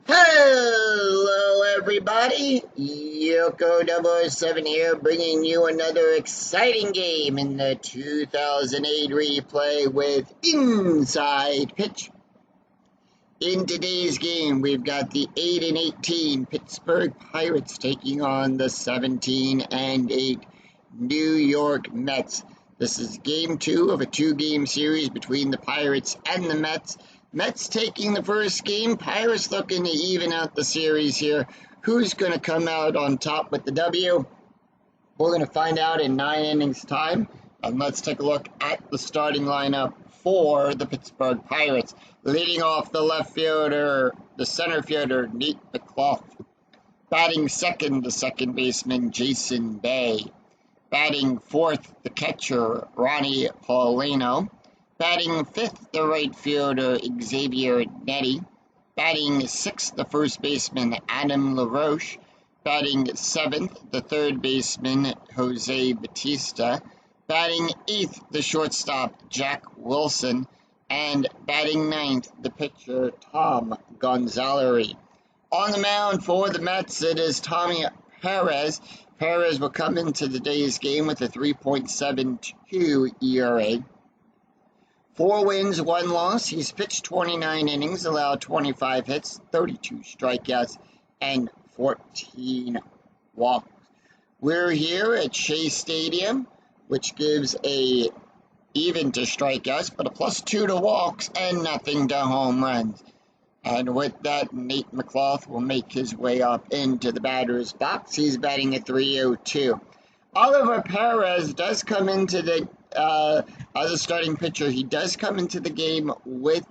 Hello, everybody. Yoko007 here, bringing you another exciting game in the 2008 replay with Inside Pitch. In today's game, we've got the 8-18 Pittsburgh Pirates taking on the 17-8 New York Mets. This is game 2 of a 2-game series between the Pirates and the Mets. Mets taking the first game. Pirates looking to even out the series here. Who's going to come out on top with the W? We're going to find out in 9 innings time. And let's take a look at the starting lineup for the Pittsburgh Pirates. Leading off the left fielder, the center fielder, Nate McLaughlin. Batting second, the second baseman, Jason Bay. Batting fourth, the catcher, Ronnie Paulino. Batting fifth, the right fielder, Xavier Nettie. Batting sixth, the first baseman, Adam LaRoche. Batting seventh, the third baseman, Jose Batista. Batting eighth, the shortstop, Jack Wilson. And batting ninth, the pitcher, Tom Gonzalez. On the mound for the Mets, it is Tommy Perez. Perez will come into today's game with a 3.72 ERA. 4 wins, 1 loss. He's pitched 29 innings, allowed 25 hits, 32 strikeouts, and 14 walks. We're here at Shea Stadium, which gives a even to strikeouts, but a +2 to walks and nothing to home runs. And with that, Nate McLaughlin will make his way up into the batter's box. He's batting at .302. Oliver Perez does come into the as a starting pitcher. He does come into the game with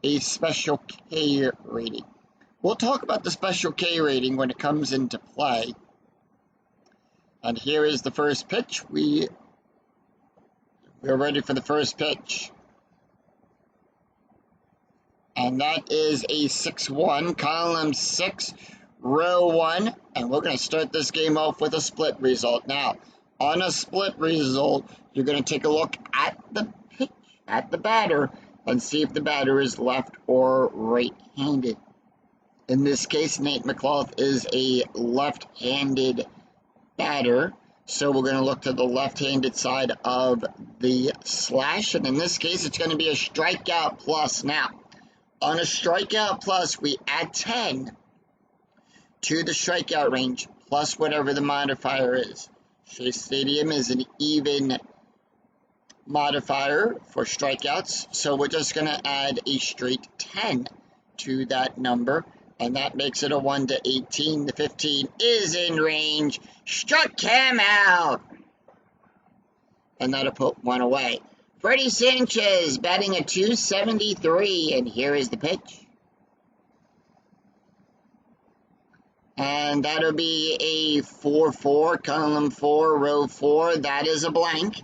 a special K rating. We'll talk about the special K rating when it comes into play. And here is the first pitch. We're ready for the first pitch. And that is a 6-1, column 6, row 1. And we're going to start this game off with a split result. Now, on a split result, you're going to take a look at the pitch, at the batter, and see if the batter is left or right-handed. In this case, Nate McLaughlin is a left-handed batter, so we're going to look to the left-handed side of the slash, and in this case, it's going to be a strikeout plus. Now, on a strikeout plus, we add 10 to the strikeout range, plus whatever the modifier is. Shea Stadium is an even modifier for strikeouts, so we're just going to add a straight 10 to that number, and that makes it a 1-18. The 15 is in range. Struck him out! And that'll put 1 away. Freddie Sanchez batting at .273, and here is the pitch. And that'll be a 4-4, column 4, row 4. That is a blank.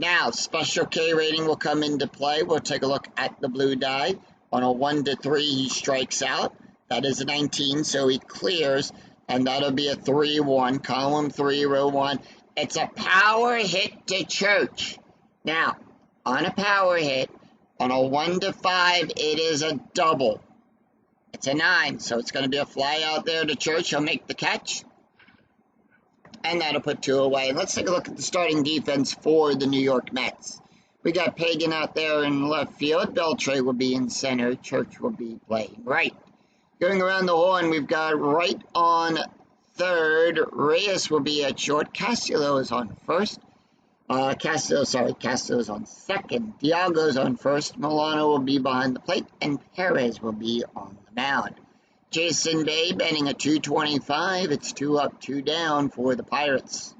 Now, special K rating will come into play. We'll take a look at the blue die. On a 1-3, he strikes out. That is a 19, so he clears. And that'll be a 3-1, column 3, row 1. It's a power hit to Church. Now, on a power hit, on a 1-5, it is a double. It's a 9, so it's going to be a fly out there to Church. He'll make the catch. And that'll put 2 away. Let's take a look at the starting defense for the New York Mets. We got Pagan out there in left field. Beltre will be in center. Church will be playing right. Going around the horn, we've got Wright on third. Reyes will be at short. Castillo is on first. Castillo is on second. Diago's on first. Milano will be behind the plate. And Perez will be on the mound. Jason Bay batting at .225. It's 2 up, 2 down for the Pirates.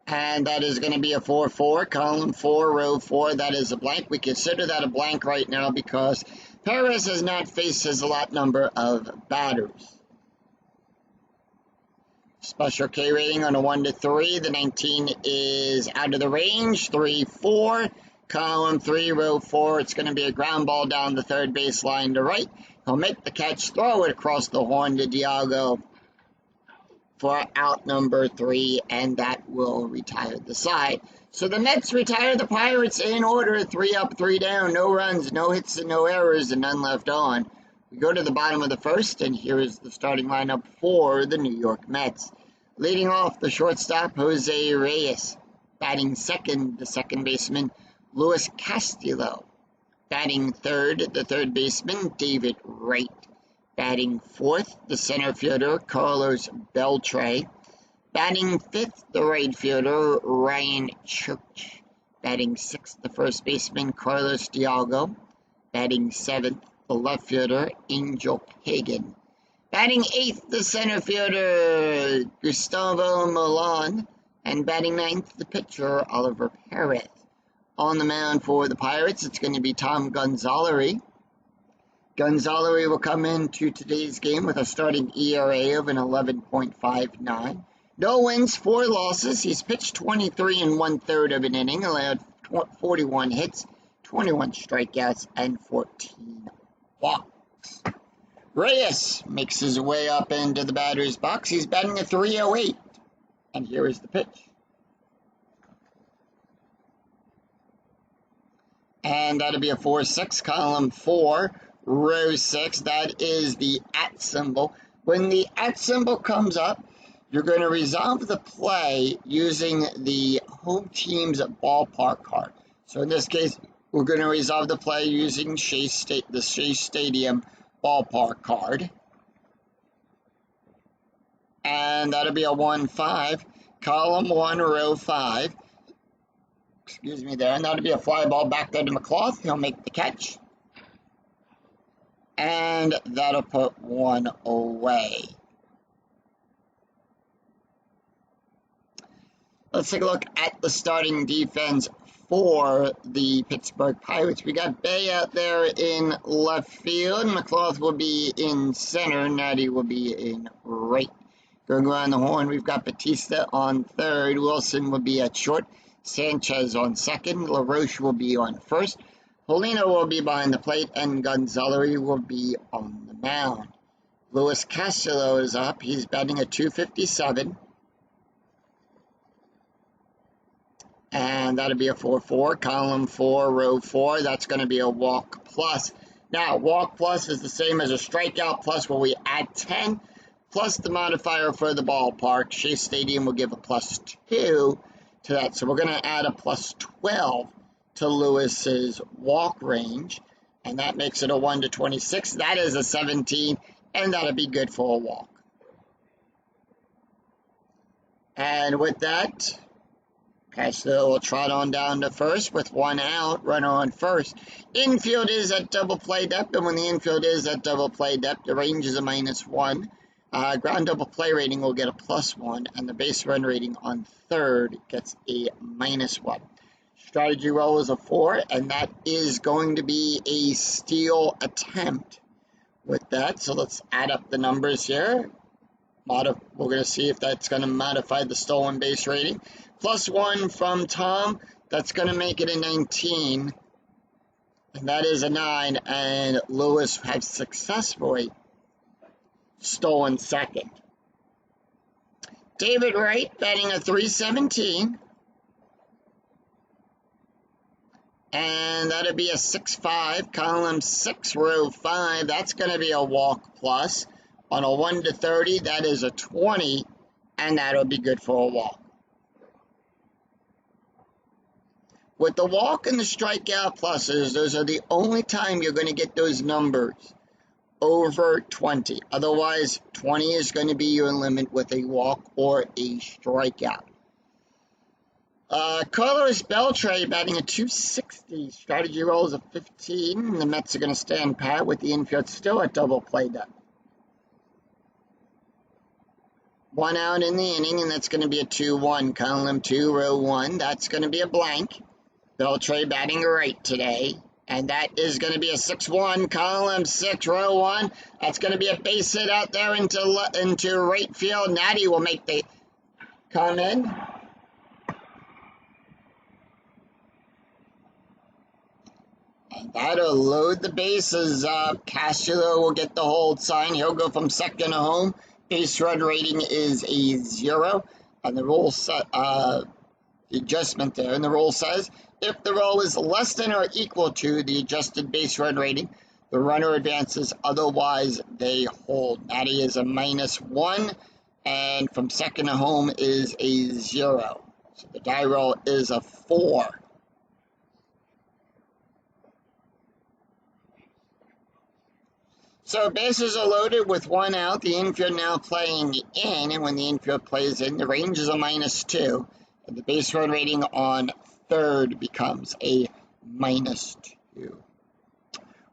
And that is going to be a 4-4, column 4, row 4. That is a blank. We consider that a blank right now because Perez has not faced his lot number of batters. Special K rating on a 1-3. The 19 is out of the range. 3-4. Column 3, row 4. It's going to be a ground ball down the third base line to right. He'll make the catch, throw it across the horn to Diago for out number 3, and that will retire the side. So the Mets retire the Pirates in order, 3 up, 3 down, no runs, no hits, and no errors, and none left on. We go to the bottom of the first, and here is the starting lineup for the New York Mets. Leading off, the shortstop, Jose Reyes. Batting second, the second baseman, Luis Castillo. Batting third, the third baseman, David Wright. Batting fourth, the center fielder, Carlos Beltre. Batting fifth, the right fielder, Ryan Church. Batting sixth, the first baseman, Carlos Dialgo. Batting seventh, the left fielder, Angel Pagan. Batting eighth, the center fielder, Gustavo Milan. And batting ninth, the pitcher, Oliver Perez. On the mound for the Pirates, it's going to be Tom Gonzalez. Gonzalez will come into today's game with a starting ERA of an 11.59. No wins, 4 losses. He's pitched 23 1/3 of an inning, allowed 41 hits, 21 strikeouts, and 14 walks. Reyes makes his way up into the batter's box. He's batting a 308. And here is the pitch. And that'll be a 4-6, column 4, row 6. That is the @ symbol. When the @ symbol comes up, you're going to resolve the play using the home team's ballpark card. So in this case, we're going to resolve the play using the Shea Stadium ballpark card. And that'll be a 1-5, column 1, row 5. Excuse me there. And that'll be a fly ball back there to McCloth. He'll make the catch. And that'll put 1 away. Let's take a look at the starting defense for the Pittsburgh Pirates. We got Bay out there in left field. McCloth will be in center. Natty will be in right. Going around the horn, we've got Batista on third. Wilson will be at short. Sanchez on second. LaRoche will be on first. Polino will be behind the plate. And Gonzalez will be on the mound. Luis Castillo is up. He's batting a 257. And that'll be a 4-4, column 4, row 4. That's going to be a walk plus. Now, walk plus is the same as a strikeout plus, where we add 10, plus the modifier for the ballpark. Shea Stadium will give a +2 to that. So we're going to add a +12 to Lewis's walk range. And that makes it a 1-26. That is a 17, and that'll be good for a walk. And with that, Castillo will trot on down to first with 1 out, runner on first. Infield is at double play depth, and when the infield is at double play depth, the range is a -1. Ground double play rating will get a +1, and the base run rating on third gets a -1. Strategy roll is a 4, and that is going to be a steal attempt with that. So let's add up the numbers here. We're going to see if that's going to modify the stolen base rating. +1 from Tom, that's going to make it a 19, and that is a 9, and Lewis has successfully stolen second. David Wright batting a 317, and that'll be a 6-5, column 6, row 5. That's going to be a walk plus. On a 1-30, that is a 20, and that'll be good for a walk. With the walk and the strikeout pluses, those are the only time you're going to get those numbers over 20. Otherwise, 20 is going to be your limit with a walk or a strikeout. Carlos Beltre batting a 260. Strategy roll is a 15. The Mets are going to stand pat with the infield still at double play depth. 1 out in the inning, and that's going to be a 2-1. Column 2, row 1. That's going to be a blank. Beltre batting right today, and that is going to be a 6-1, column 6, row 1. That's going to be a base hit out there into right field. Natty will make the come in. And that'll load the bases up. Castillo will get the hold sign. He'll go from second to home. Base run rating is a 0, and the roll set. the adjustment there. And the rule says, if the roll is less than or equal to the adjusted base run rating, the runner advances, otherwise they hold. Matty is a -1, and from second to home is a 0. So the die roll is a 4. So bases are loaded with 1 out. The infield now playing in, and when the infield plays in, the range is a -2. And the base run rating on third becomes a -2.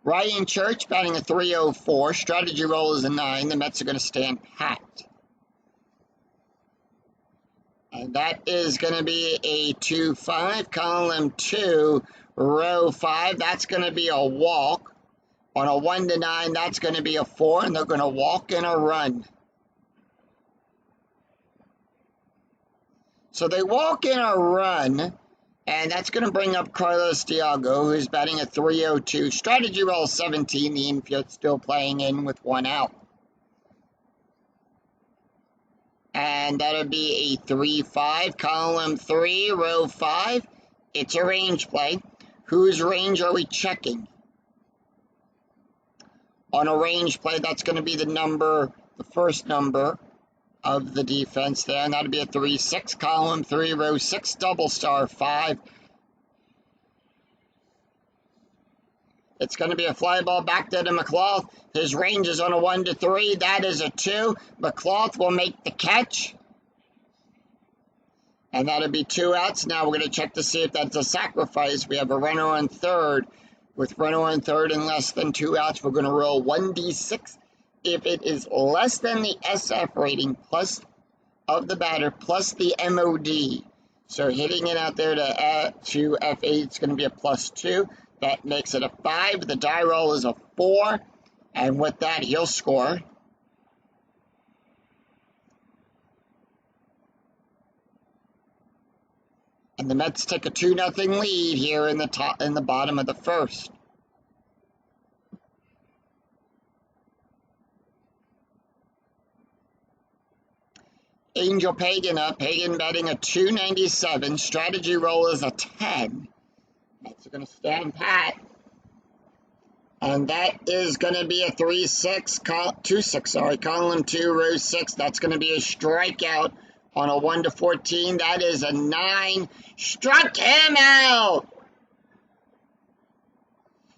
Ryan Church batting a 304. Strategy roll is a 9. The Mets are going to stand pat. And that is going to be a 2-5. Column 2, row 5. That's going to be a walk. On a 1-9, that's going to be a 4, and they're going to walk in a run. So they walk in a run, and that's going to bring up Carlos Diago, who's batting a 302. Strategy roll 17. The infield still playing in with 1 out. And that'll be a 3-5. Column 3, row 5. It's a range play. Whose range are we checking? On a range play, that's going to be the first number of the defense there, and that'll be a 3-6. Column 3, row 6, double star 5. It's going to be a fly ball back there to McClough. His range is on a 1-3. That is a 2. McClough will make the catch. And that'll be 2 outs. Now we're going to check to see if that's a sacrifice. We have a runner on third. With runner on third and less than 2 outs, we're going to roll 1d6. If it is less than the SF rating plus of the batter plus the MOD, so hitting it out there to F8, it's going to be a +2. That makes it a 5. The die roll is a 4. And with that, he'll score. And the Mets take a 2-0 lead here in the bottom of the first. Angel Pagan up. Pagan batting a 297. Strategy roll is a 10. Mets are going to stand pat. And that is going to be a 2-6, column 2, row 6. That's going to be a strikeout. On a 1-14, that is a 9. Struck him out!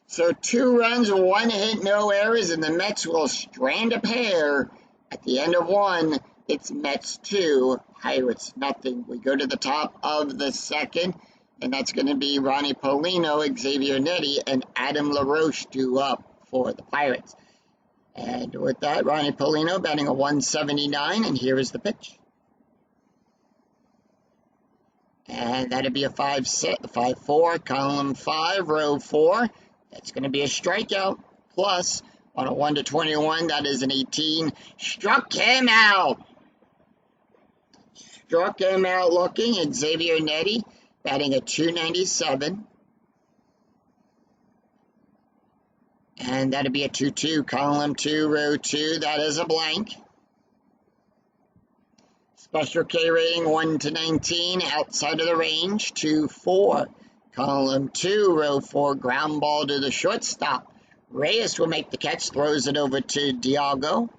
So 2 runs, 1 hit, no errors, and the Mets will strand a pair. At the end of 1, it's Mets 2, Pirates nothing. We go to the top of the second, and that's going to be Ronnie Paulino, Xavier Nettie, and Adam LaRoche due up for the Pirates. And with that, Ronnie Paulino batting a 179, and here is the pitch. And that'd be a 5-4, column 5, row 4. That's going to be a strikeout. Plus, on a 1-21, that is an 18. Struck him out. Struck him out looking. Xavier Nettie batting a 297. And that'd be a 2-2, column 2, row 2. That is a blank. Special K rating 1-19, outside of the range, 2-4. Column 2, row 4, ground ball to the shortstop. Reyes will make the catch, throws it over to Diago.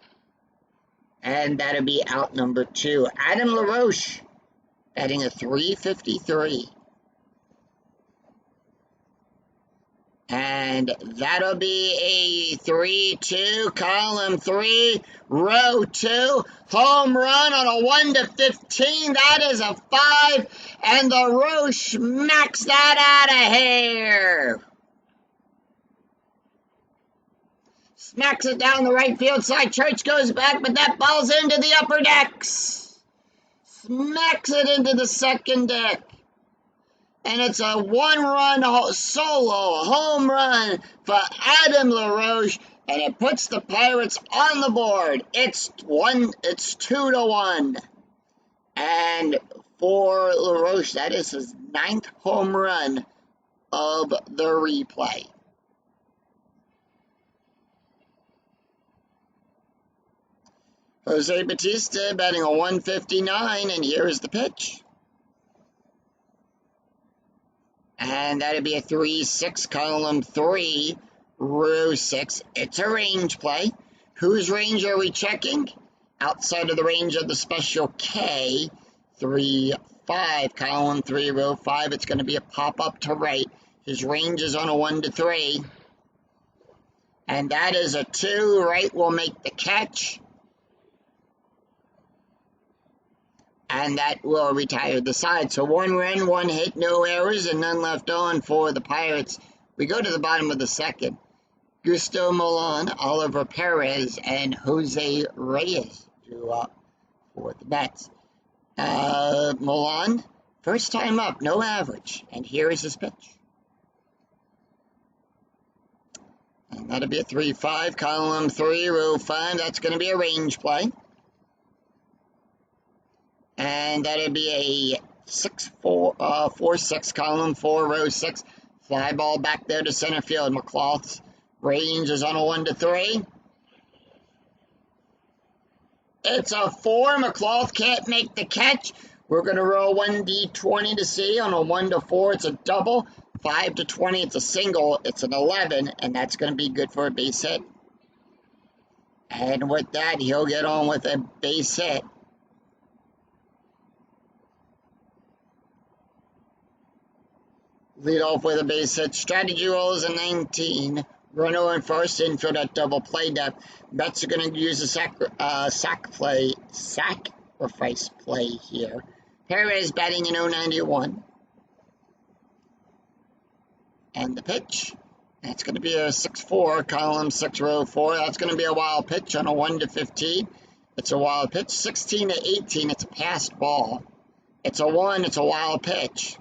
And that'll be out number 2. Adam LaRoche batting a 353. And that'll be a 3-2, column 3, row 2, home run on a 1-15. That is a 5, and the Roche smacks that out of here. Smacks it down the right field side. Church goes back, but that ball's into the upper decks. Smacks it into the second deck. And it's a 1-run solo home run for Adam LaRoche, and it puts the Pirates on the board. It's 2-1. And for LaRoche, that is his 9th home run of the replay. Jose Bautista batting a 159, and here is the pitch. And that'd be a 3-6, column 3, row 6. It's a range play. Whose range are we checking? Outside of the range of the special K, 3-5, column 3, row 5. It's going to be a pop-up to right. His range is on a 1-3. And that is a 2. Right will make the catch. And that will retire the side. So 1 run, 1 hit, no errors, and none left on for the Pirates. We go to the bottom of the second. Gusto Milan, Oliver Perez, and Jose Reyes drew up for the Mets. Milan, first time up, no average. And here is his pitch. And that'll be a 3-5, column 3, row 5. That's going to be a range play. And that'll be a 4-6, column 4, row 6. Fly ball back there to center field. McCloth's range is on a 1-3. It's a 4. McCloth can't make the catch. We're going to roll 1d20 to see. On a 1-4, it's a double. 5-20, it's a single. It's an 11, and that's going to be good for a base hit. And with that, he'll get on with a base hit. Lead off with a base hit. Strategy roll is a 19. Runner on first, infield at double play depth. Mets are going to use a sacrifice play here. Perez batting in 091. And the pitch. That's going to be a 6-4, column 6, row 4. That's going to be a wild pitch on a 1-15. It's a wild pitch. 16-18, it's a passed ball. It's a 1, it's a wild pitch.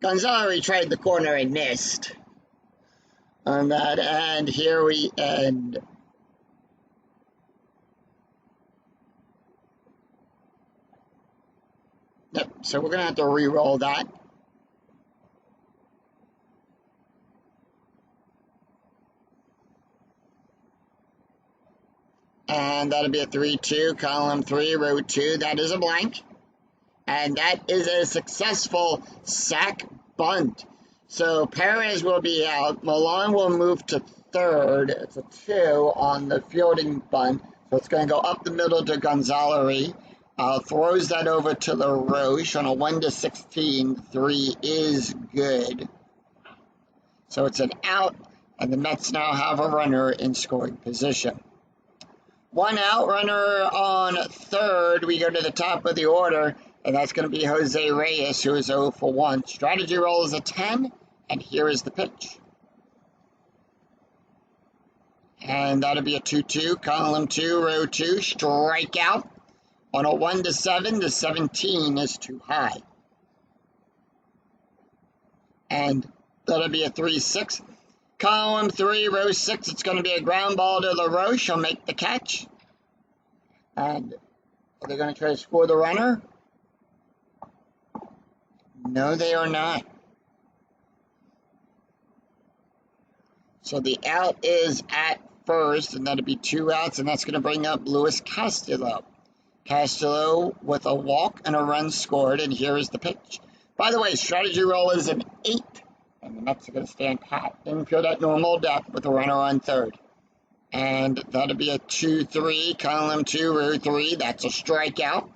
Gonzalez tried the corner and missed on that, and here we end. Yep, so we're going to have to re-roll that. And that'll be a 3-2, column 3, row 2. That is a blank. And that is a successful sac bunt. So Perez will be out. Milan will move to third. It's a 2 on the fielding bunt. So it's going to go up the middle to Gonzalez. Throws that over to LaRoche on a 1-16. 3 is good. So it's an out, and the Mets now have a runner in scoring position. 1 out, runner on third. We go to the top of the order. And that's going to be Jose Reyes, who is 0 for 1. Strategy roll is a 10, and here is the pitch. And that'll be a 2-2, column 2, row 2, strikeout. On a 1-7, the 17 is too high. And that'll be a 3-6, column 3, row 6. It's going to be a ground ball to LaRoche. He'll make the catch. And are they going to try to score the runner? No, they are not. So the out is at first, and that'll be 2 outs, and that's going to bring up Luis Castillo. Castillo with a walk and a run scored, and here is the pitch. By the way, strategy roll is an 8, and the Mets are going to stand pat. Infield at normal depth with a runner on third. And that'll be a 2-3, column 2, row 3. That's a strikeout.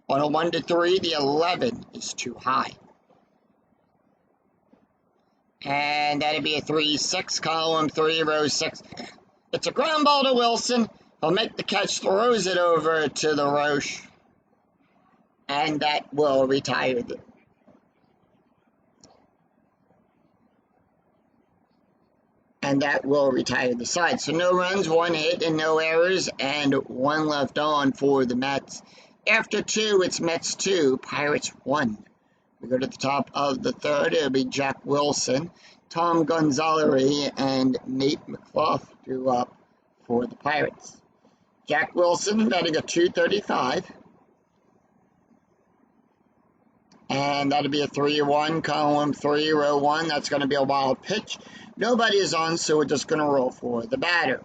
On a 1-3, the 11 is too high. And that'll be a 3-6, column 3, row 6. It's a ground ball to Wilson. He'll make the catch, throws it over to the Roche. And that will retire them. And that will retire the side. So no runs, 1 hit, and no errors, and 1 left on for the Mets. After 2, it's Mets 2, Pirates 1. We go to the top of the third. It'll be Jack Wilson, Tom Gonzalez, and Nate McCloth drew up for the Pirates. Jack Wilson batting a 235. And that'll be a 3-1, column 3, row 1. That's going to be a wild pitch. Nobody is on, so we're just going to roll for the batter.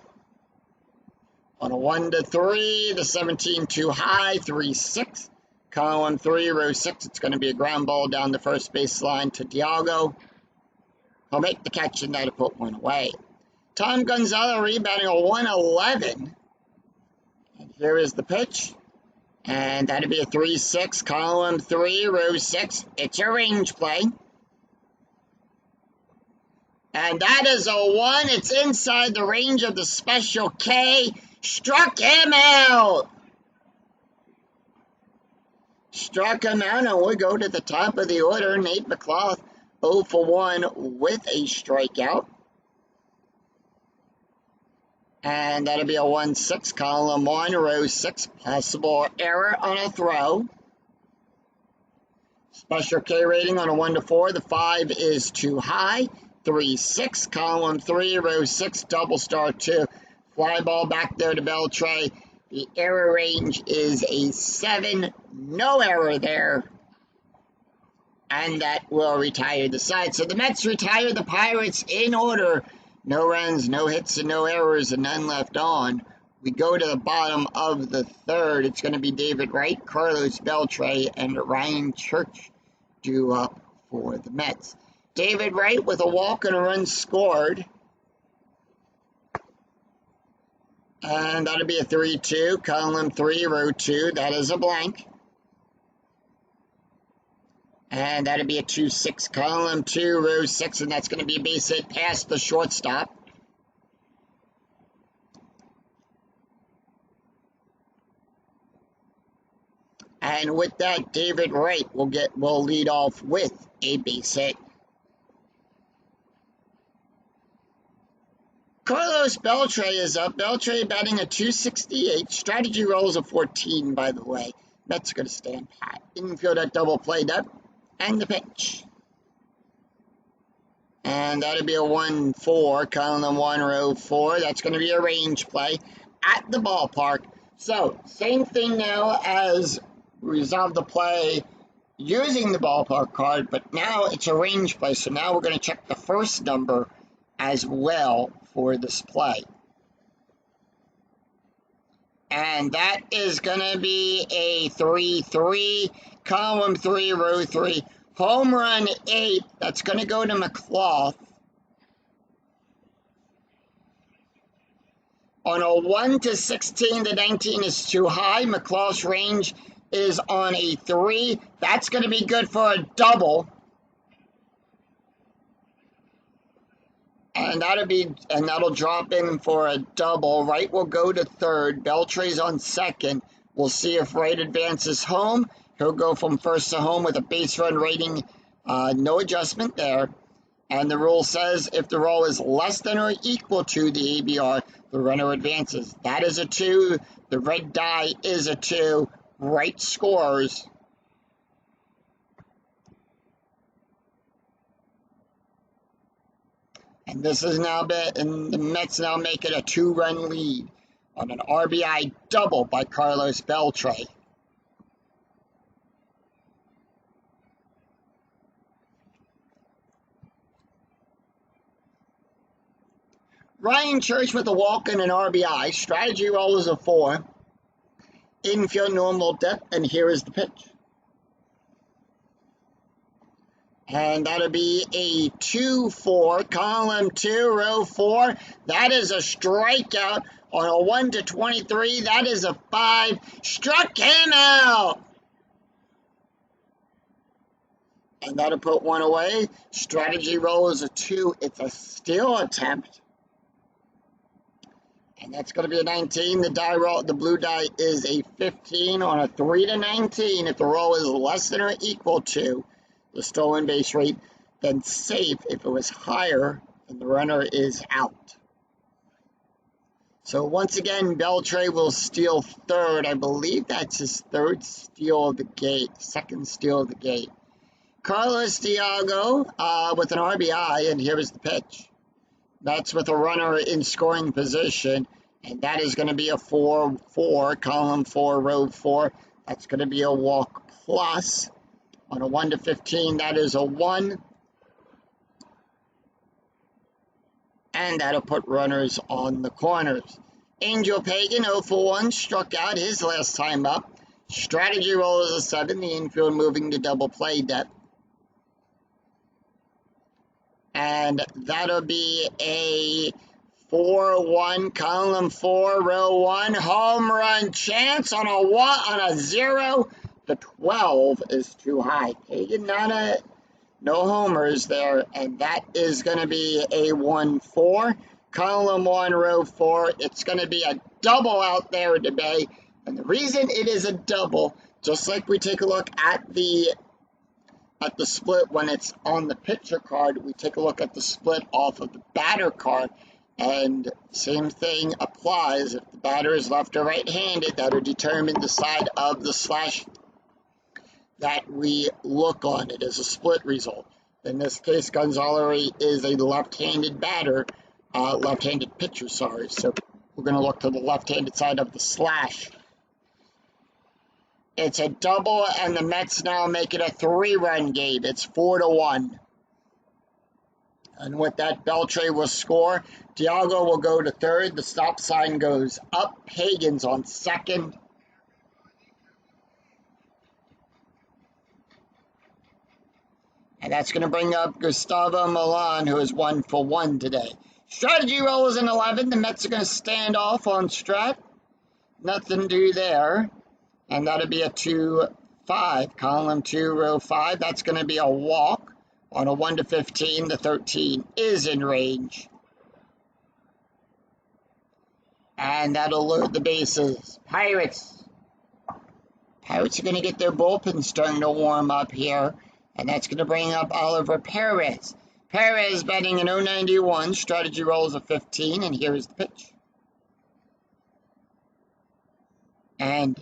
On a 1-3, the 17 too high, 3-6. Column 3, row 6, it's going to be a ground ball down the first base line to Diago. He'll make the catch, and that'll put one away. Tom Gonzalez rebounding a 111. And here is the pitch. And that'll be a 3-6, column 3, row 6. It's a range play. And that is a 1. It's inside the range of the Special K. Struck him out. Struck him out, and we go to the top of the order. Nate McClough, 0 for 1 with a strikeout. And that'll be a 1-6, column 1, row 6. Possible error on a throw. Special K rating on a 1 to 4. The 5 is too high. 3-6, column 3, row 6, double star 2. Fly ball back there to Beltre. The error range is a 7. No error there. And that will retire the side. So the Mets retire the Pirates in order. No runs, no hits, and no errors, and none left on. We go to the bottom of the third. It's going to be David Wright, Carlos Beltre, and Ryan Church due up for the Mets. David Wright with a walk and a run scored. And that'll be a 3-2, column 3, row 2. That is a blank. And that'll be a 2-6, column 2, row 6. And that's going to be a base hit past the shortstop. And with that, David Wright will lead off with a base hit. Carlos Beltre is up. Beltre batting a 268. Strategy rolls a 14, by the way. Mets are going to stand pat. Infield at double played up. And the pitch. And that'll be a 1-4, column 1, row 4. That's going to be a range play at the ballpark. So, same thing now as resolve the play using the ballpark card, but now it's a range play. So now we're going to check the first number as well for this play. And that is going to be a 3-3, column 3, row 3. Home run 8, that's going to go to McClough. On a 1 to 16, the 19 is too high. McClough's range is on a 3. That's going to be good for a double. And that'll drop in for a double. Wright will go to third. Beltre's on second. We'll see if Wright advances home. He'll go from first to home with a base run rating. No adjustment there. And the rule says if the roll is less than or equal to the ABR, the runner advances. That is a 2. The red die is a 2. Wright scores. And this is now and the Mets now make it a 2-run lead on an RBI double by Carlos Beltre. Ryan Church with a walk and an RBI. Strategy roll is a 4. Infield normal depth, and here is the pitch. And that'll be a 2-4, column 2, row 4. That is a strikeout on a 1 to 23. That is a 5. Struck him out. And that'll put one away. Strategy roll is a 2. It's a steal attempt. And that's going to be a 19. The die roll, the blue die is a 15 on a 3 to 19. If the roll is less than or equal to the stolen base rate, then safe. If it was higher, then the runner is out. So once again, Beltre will steal third. I believe that's his third steal of the gate, second steal of the gate. Carlos Diago with an RBI, and here is the pitch. That's with a runner in scoring position, and that is going to be a 4-4, column 4, row 4. That's going to be a walk plus. On a 1 to 15, that is a 1. And that'll put runners on the corners. Angel Pagan, 0 for 1, struck out his last time up. Strategy roll is a 7. The infield moving to double play depth. And that'll be a 4-1, column 4, row 1, home run chance on a 1, on a 0. The 12 is too high. Taking no homers there, and that is going to be a 1-4, column 1, row 4. It's going to be a double out there today, and the reason it is a double, just like we take a look at the split when it's on the pitcher card, we take a look at the split off of the batter card, and same thing applies. If the batter is left or right-handed, that'll determine the side of the slash that we look on. It is a split result. In this case, Gonzalez is a left-handed batter, left-handed pitcher, sorry. So we're going to look to the left-handed side of the slash. It's a double, and the Mets now make it a 3-run game. It's 4-1. And with that, Beltre will score. Diago will go to third. The stop sign goes up. Hagen's on second. And that's going to bring up Gustavo Milan, who is 1 for 1 today. Strategy roll is an 11. The Mets are going to stand off on Strat. Nothing to do there. And that'll be a 2-5, column 2, row 5. That's going to be a walk on a 1 to 15. The 13 is in range. And that'll load the bases. Pirates are going to get their bullpen starting to warm up here. And that's going to bring up Oliver Perez. Perez batting an 091. Strategy rolls a 15. And here's the pitch. And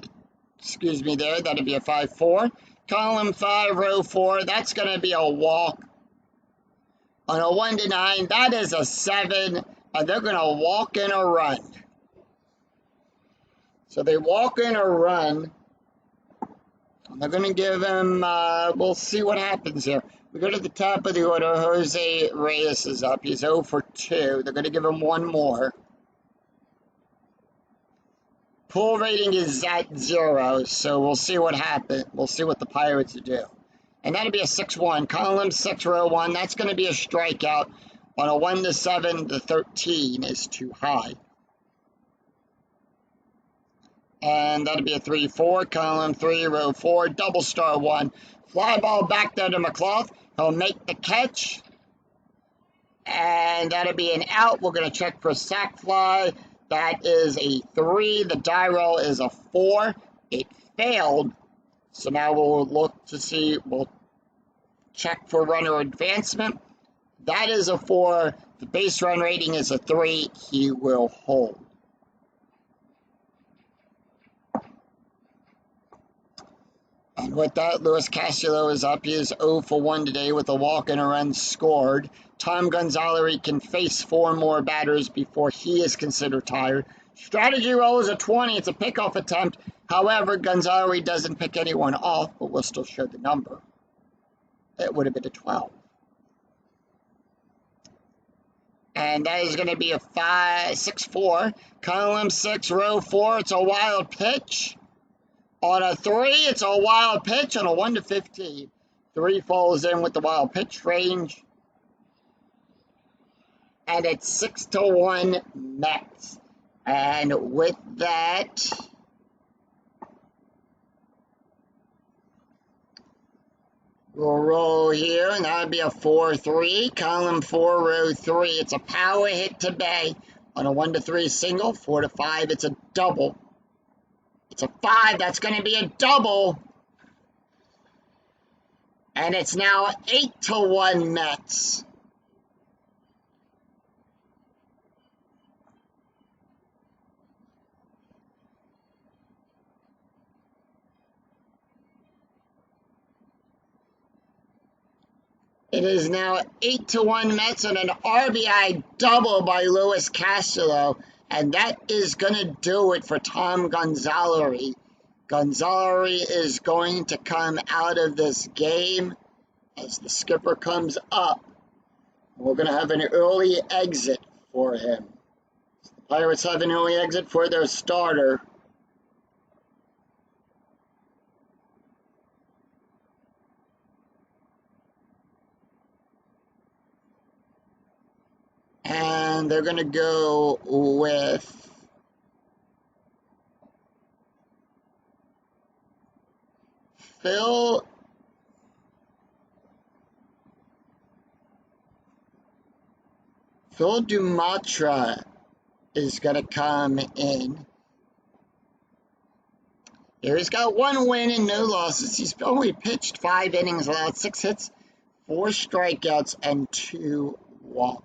excuse me there, that'll be a 5-4. Column 5, row 4, that's going to be a walk. On a 1 to 9, that is a 7, and they're going to walk in a run. So they walk in a run, and they're going to give him, we'll see what happens here. We go to the top of the order. Jose Reyes is up. He's 0 for 2. They're going to give him one more. Pull rating is at 0, so we'll see what happens. We'll see what the Pirates do. And that'll be a 6-1. Column 6, row 1. That's going to be a strikeout. On a 1 to 7, the 13 is too high. And that'll be a 3-4. Column 3, row 4. Double star 1. Fly ball back there to McClough. He'll make the catch. And that'll be an out. We're going to check for sac fly. That is a 3. The die roll is a 4. It failed. So now we'll look to see, we'll check for runner advancement. That is a 4. The base run rating is a 3. He will hold. And with that, Luis Castillo is up. He is 0 for 1 today with a walk and a run scored. Tom Gonzalez can face 4 more batters before he is considered tired. Strategy roll is a 20. It's a pickoff attempt. However, Gonzalez doesn't pick anyone off, but we'll still show the number. It would have been a 12. And that is going to be a 6-4. Column 6, row 4. It's a wild pitch. On a 3, it's a wild pitch. On a 1 to 15. 3 falls in with the wild pitch range. And it's 6-1 Mets. And with that, we'll roll here, and that would be a 4-3. Column 4, row 3. It's a power hit to Bay. On a 1 to 3 single, 4 to 5, it's a double. It's a 5. That's going to be a double. And it's now 8-1 Mets. It is now 8-1 Mets on an RBI double by Luis Castillo. And that is going to do it for Tom Gonzalez. Gonzalez is going to come out of this game as the skipper comes up. We're going to have an early exit for him. The Pirates have an early exit for their starter. And they're going to go with Phil Dumatra is going to come in. Here he's got 1 win and no losses. He's only pitched 5 innings, allowed 6 hits, 4 strikeouts, and 2 walks.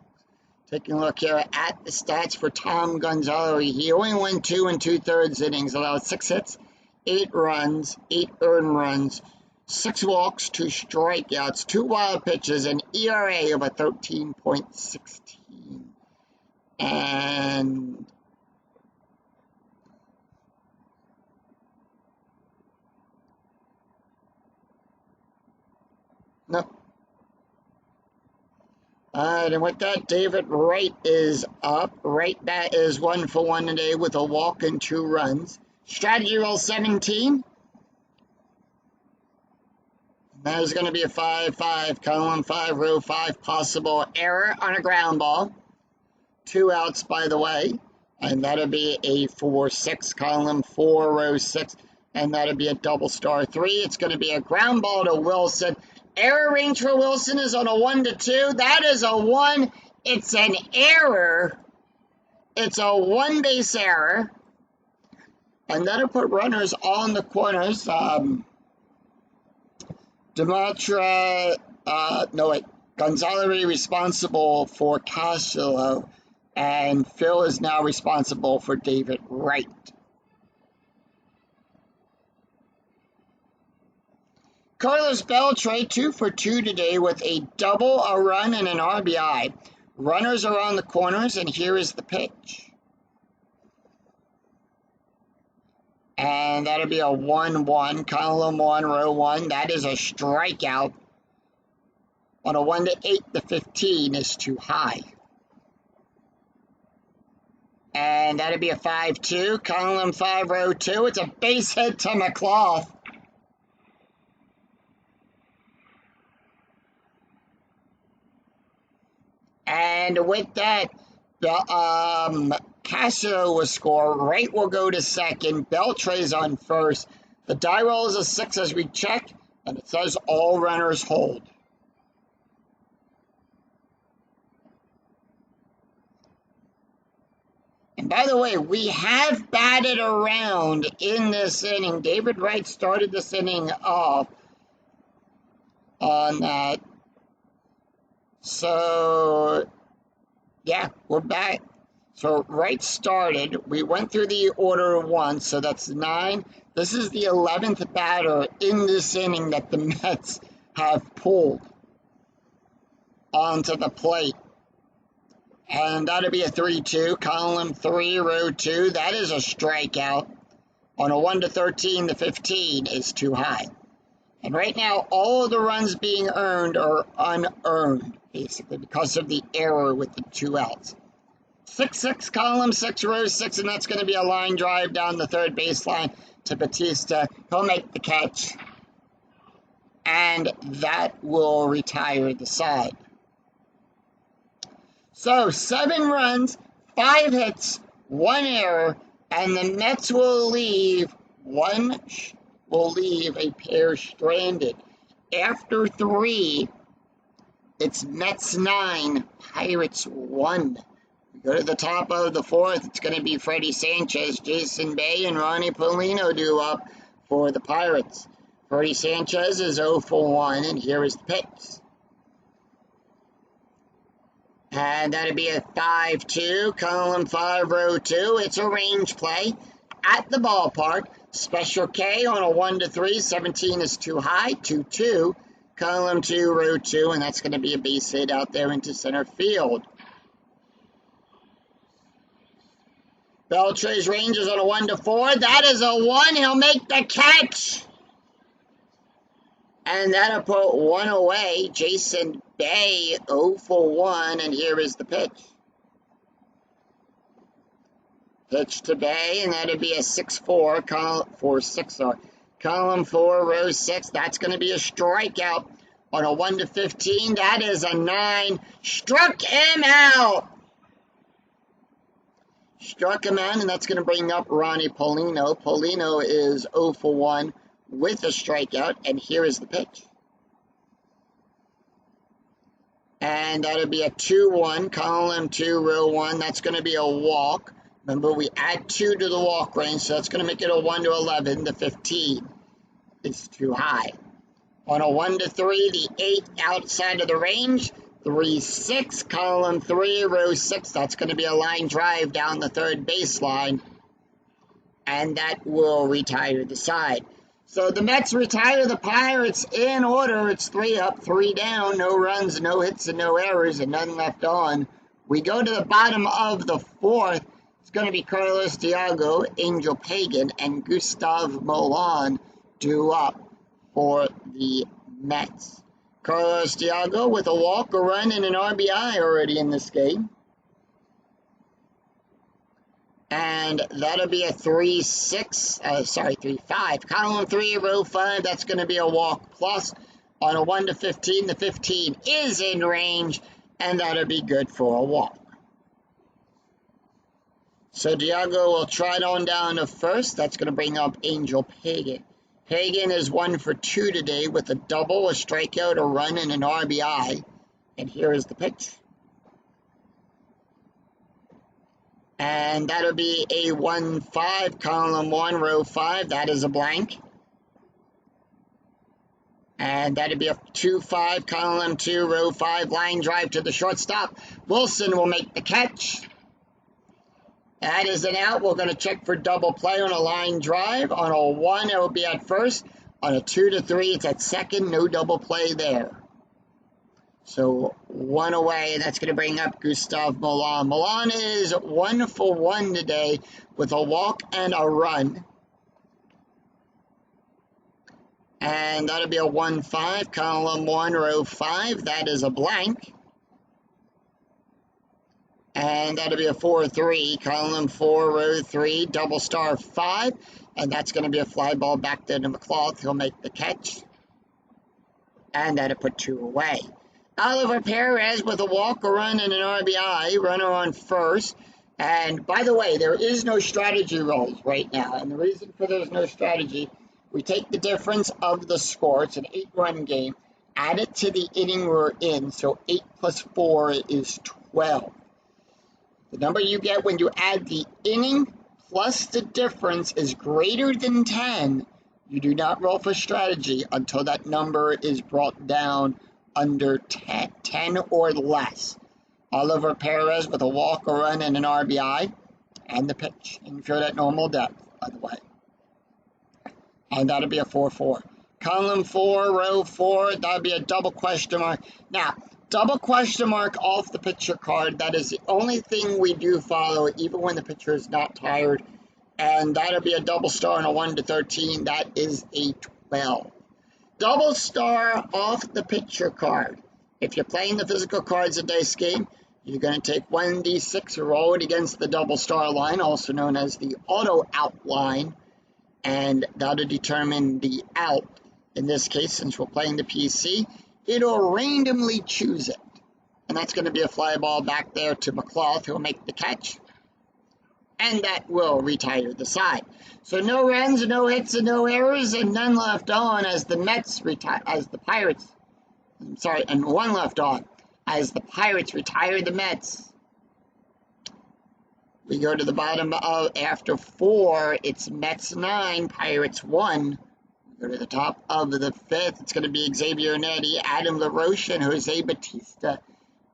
Taking a look here at the stats for Tom Gonzalez. He only went 2 2/3 innings, allowed 6 hits, 8 runs, 8 earned runs, 6 walks, 2 strikeouts, 2 wild pitches, an ERA of a 13.16. And no. And with that, David Wright is up. Wright bat is 1 for 1 today with a walk and 2 runs. Strategy roll 17. That is going to be a 5-5, column 5, row 5, possible error on a ground ball. 2 outs, by the way. And that'll be a 4-6, column 4, row 6. And that'll be a double star 3. It's going to be a ground ball to Wilson. Error range for Wilson is on a 1 to 2. That is a 1. It's an error. It's a 1-base error. And that'll put runners on the corners. Gonzalez responsible for Castro. And Phil is now responsible for David Wright. Carlos Beltre, 2 for 2 today with a double, a run, and an RBI. Runners are on the corners, and here is the pitch. And that'll be a 1-1, column 1, row 1. That is a strikeout. On a 1 to 8, the 15 is too high. And that'll be a 5-2, column 5, row 2. It's a base hit to McClough. And with that, Castro will score. Wright will go to second. Beltre's on first. The die roll is a 6 as we check, and it says all runners hold. And by the way, we have batted around in this inning. David Wright started this inning off on that. So, yeah, we're back. So, Wright started. We went through the order of 1, so that's 9. This is the 11th batter in this inning that the Mets have pulled onto the plate. And that'll be a 3-2, column 3, row 2. That is a strikeout. On a 1 to 13, the 15 is too high. And right now, all of the runs being earned are unearned, basically, because of the error with the 2 outs. 6-6, column 6, row 6, and that's going to be a line drive down the third baseline to Batista. He'll make the catch, and that will retire the side. So, 7 runs, 5 hits, 1 error, and the Mets will leave a pair stranded. After 3, it's Mets 9, Pirates 1. We go to the top of the 4th. It's going to be Freddie Sanchez, Jason Bay, and Ronnie Paulino due up for the Pirates. Freddie Sanchez is 0 for 1, and here is the pitch. And that'll be a 5-2, column 5, row 2. It's a range play at the ballpark. Special K on a 1 to 3, 17 is too high, 2-2, column 2, row 2, and that's going to be a base hit out there into center field. Beltre's range is on a 1 to 4. That is a 1. He'll make the catch. And that'll put 1 away. Jason Bay, 0 for 1, and here is the pitch. Pitch to Bay, and that'll be a 6-4, column 4, row 6. That's going to be a strikeout on a 1 to 15. That is a 9. Struck him out. Struck him out, and that's going to bring up Ronnie Paulino. Paulino is 0 for 1 with a strikeout, and here is the pitch. And that'll be a 2-1, column 2, row 1. That's going to be a walk. Remember, we add 2 to the walk range, so that's going to make it a 1 to 11. The 15 is too high. On a 1 to 3, the 8 outside of the range. 3-6, column 3, row 6. That's going to be a line drive down the third baseline. And that will retire the side. So the Mets retire the Pirates in order. It's 3 up, 3 down, no runs, no hits, and no errors, and none left on. We go to the bottom of the 4th. It's going to be Carlos Diago, Angel Pagan, and Gustav Milan due up for the Mets. Carlos Diago with a walk, a run, and an RBI already in this game. And that'll be a 3-5. Column 3, row 5, that's going to be a walk plus. On a 1 to 15, the 15 is in range, and that'll be good for a walk. So Diago will trot on down to first. That's going to bring up Angel Pagan. Pagan is 1 for 2 today with a double, a strikeout, a run, and an RBI. And here is the pitch. And that'll be a 1-5, column 1, row 5. That is a blank. And that'll be a 2-5, column 2, row 5, line drive to the shortstop. Wilson will make the catch. That is an out. We're going to check for double play on a line drive. On a 1, it will be at first. On a 2 to 3, it's at second. No double play there. So 1 away, and that's going to bring up Gustav Milan. Milan is 1 for 1 today with a walk and a run. And that'll be a 1-5, column 1, row 5. That is a blank. And that'll be a 4-3, column 4, row 3, double star 5. And that's going to be a fly ball back there to McClough. He'll make the catch. And that'll put 2 away. Oliver Perez with a walk, a run, and an RBI. Runner on first. And by the way, there is no strategy rolls right now. And the reason for there's no strategy, we take the difference of the score. It's an 8-run game. Add it to the inning we're in. So 8 plus 4 is 12. The number you get when you add the inning plus the difference is greater than 10. You do not roll for strategy until that number is brought down under 10 or less. Oliver Perez with a walk, a run, and an RBI. And the pitch. Infield at normal depth, by the way. And that'll be a 4-4. Column 4, row 4, that'll be a double question mark. Now, double question mark off the pitcher card. That is the only thing we do follow, even when the pitcher is not tired. And that'll be a double star on a 1 to 13. That is a 12. Double star off the pitcher card. If you're playing the physical cards of dice game, you're going to take 1d6 and roll it against the double star line, also known as the auto out line, and that'll determine the out. In this case, since we're playing the PC, it'll randomly choose it. And that's going to be a fly ball back there to McClough, who'll make the catch. And that will retire the side. So no runs, no hits, and no errors, and none left on as the Pirates. And 1 left on as the Pirates retire the Mets. We go to the bottom of after 4. It's Mets 9, Pirates 1. We go to the top of the 5th. It's going to be Xavier Netti, Adam LaRoche, and Jose Batista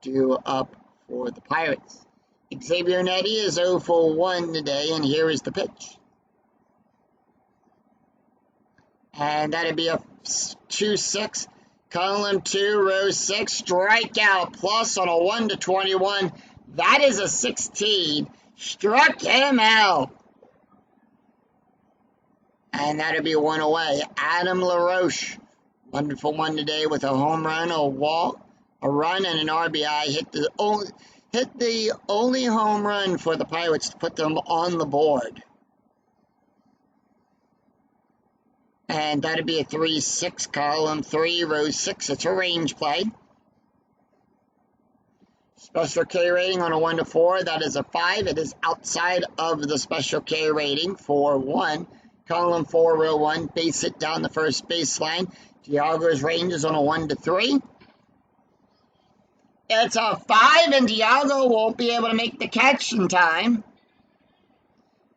due up for the Pirates. Xavier Netti is 0 for 1 today, and here is the pitch. And that'll be a 2-6, column 2, row 6, strikeout plus on a 1 to 21. That is a 16. Struck him out. And that'll be 1 away. Adam LaRoche, 1 for 1 today with a home run, a walk, a run, and an RBI. Hit the only home run for the Pirates to put them on the board. And that'll be a 3-6, column 3, row 6. It's a range play. Special K rating on a 1 to 4, that is a 5. It is outside of the special K rating for 1. Column 4, row 1, base hit down the first baseline. Diago's range is on a 1 to 3. It's a 5, and Diago won't be able to make the catch in time.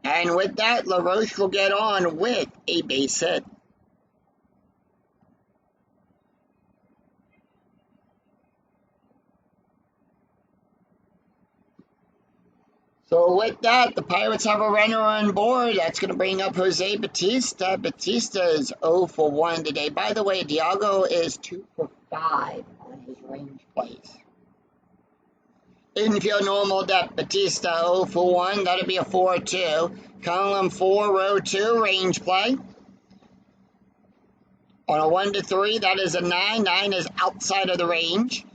And with that, LaRoche will get on with a base hit. So with that, the Pirates have a runner on board. That's going to bring up Jose Bautista. Bautista is 0 for 1 today. By the way, Diago is 2 for 5 on his range plays. Infield normal depth, Bautista 0 for 1. That'll be a 4-2. Column 4, row 2, range play. On a 1 to 3, that is a 9. 9 is outside of the range.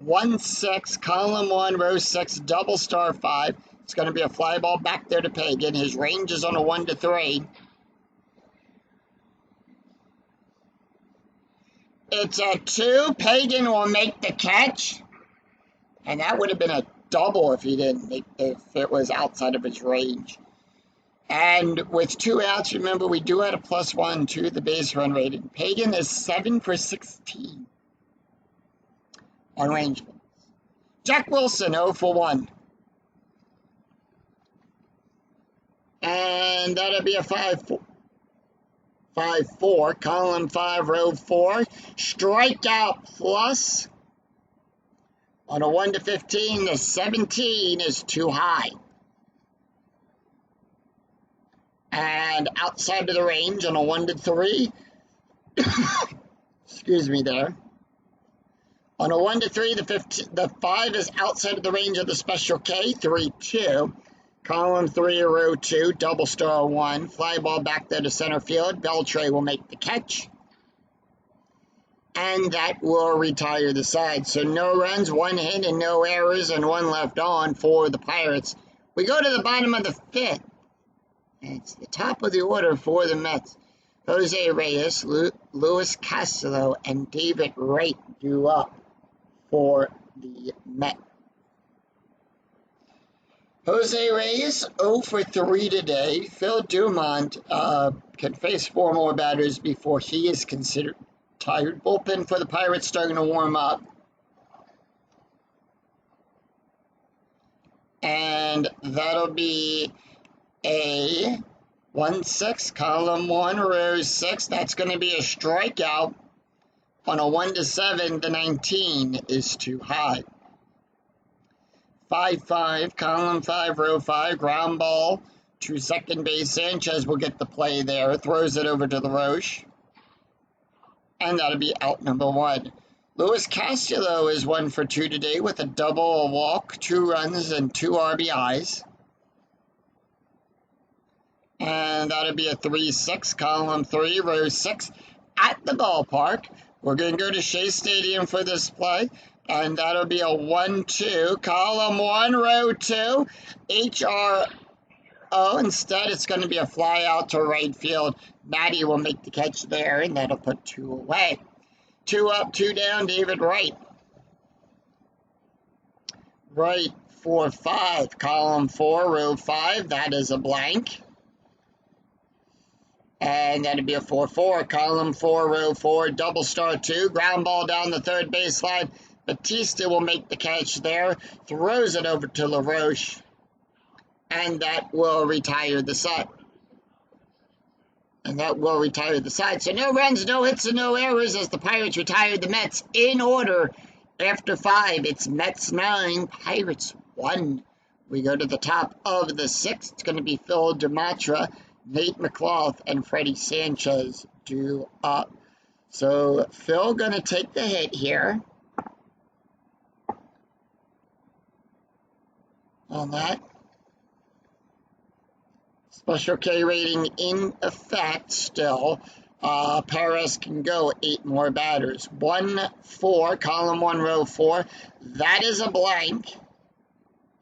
1-6, column 1, row 6, double star 5. It's going to be a fly ball back there to Pagan. His range is on a 1 to 3. It's a 2. Pagan will make the catch. And that would have been a double if it was outside of his range. And with 2 outs, remember, we do add a +1 to the base run rating. Pagan is 7 for 16 on range. Jack Wilson, 0 for 1. And that'll be a 5-4. 5-4, column 5, row 4. Strikeout plus. On a 1 to 15, the 17 is too high. And outside of the range on a 1 to 3. Excuse me there. On a 1 to 3, the 5 is outside of the range of the special K, 3-2. Column 3, row 2, double star 1. Fly ball back there to center field. Beltre will make the catch. And that will retire the side. So no runs, 1 hit, and no errors, and 1 left on for the Pirates. We go to the bottom of the 5th. It's the top of the order for the Mets. Jose Reyes, Luis Castillo, and David Wright due up for the Mets. Jose Reyes, 0 for 3 today. Phil Dumont can face 4 more batters before he is considered tired. Bullpen for the Pirates starting to warm up. And that'll be a 1-6, column 1, row 6. That's going to be a strikeout. On a 1 to 7, the 19 is too high. 5-5, column 5, row 5, ground ball to second base. Sanchez will get the play there, throws it over to LaRoche. And that'll be out number 1. Luis Castillo is 1 for 2 today with a double, a walk, 2 runs, and 2 RBIs. And that'll be a 3-6, column 3, row 6 at the ballpark. We're going to go to Shea Stadium for this play. And that'll be a 1-2, column 1, row 2, HRO. Instead, it's going to be a fly out to right field. Matty will make the catch there, and that'll put 2 away. 2 up, 2 down, David Wright. Wright for 5, column 4, row 5. That is a blank. And that'll be a 4-4, column 4, row 4, double star 2. Ground ball down the third baseline. Bautista will make the catch there, throws it over to LaRoche, and that will retire the side. So no runs, no hits, and no errors as the Pirates retire the Mets in order. After 5, it's Mets 9, Pirates 1. We go to the top of the 6th. It's going to be Phil DeMatra, Nate McLaughlin, and Freddie Sanchez due up. So Phil going to take the hit here. On that. Special K rating in effect still. Perez can go 8 more batters. 1-4, column 1, row 4. That is a blank.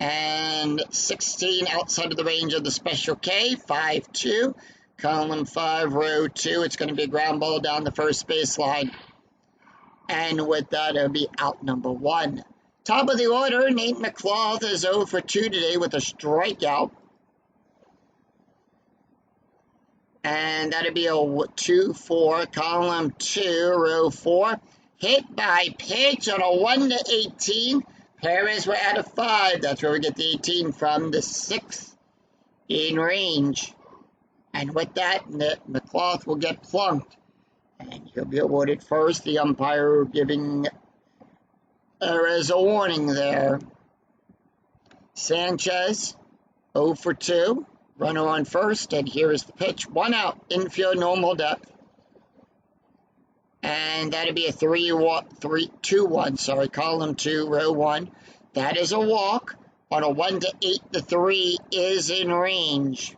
And 16 outside of the range of the special K. 5-2, column 5, row 2. It's going to be a ground ball down the first baseline. And with that, it'll be out number 1. Top of the order, Nate McClough is 0 for 2 today with a strikeout. And that'd be a 2-4, column 2, row 4. Hit by pitch on a 1 to 18. Pirates were out of 5. That's where we get the 18 from, the 6th in range. And with that, McClough will get plunked. And he'll be awarded first. The umpire giving as a warning there. Sanchez, 0 for 2. Runner on first, and here is the pitch. 1 out, infield normal depth. And that'd be a 2-1, column 2, row 1. That is a walk. On a 1 to 8, the 3 is in range.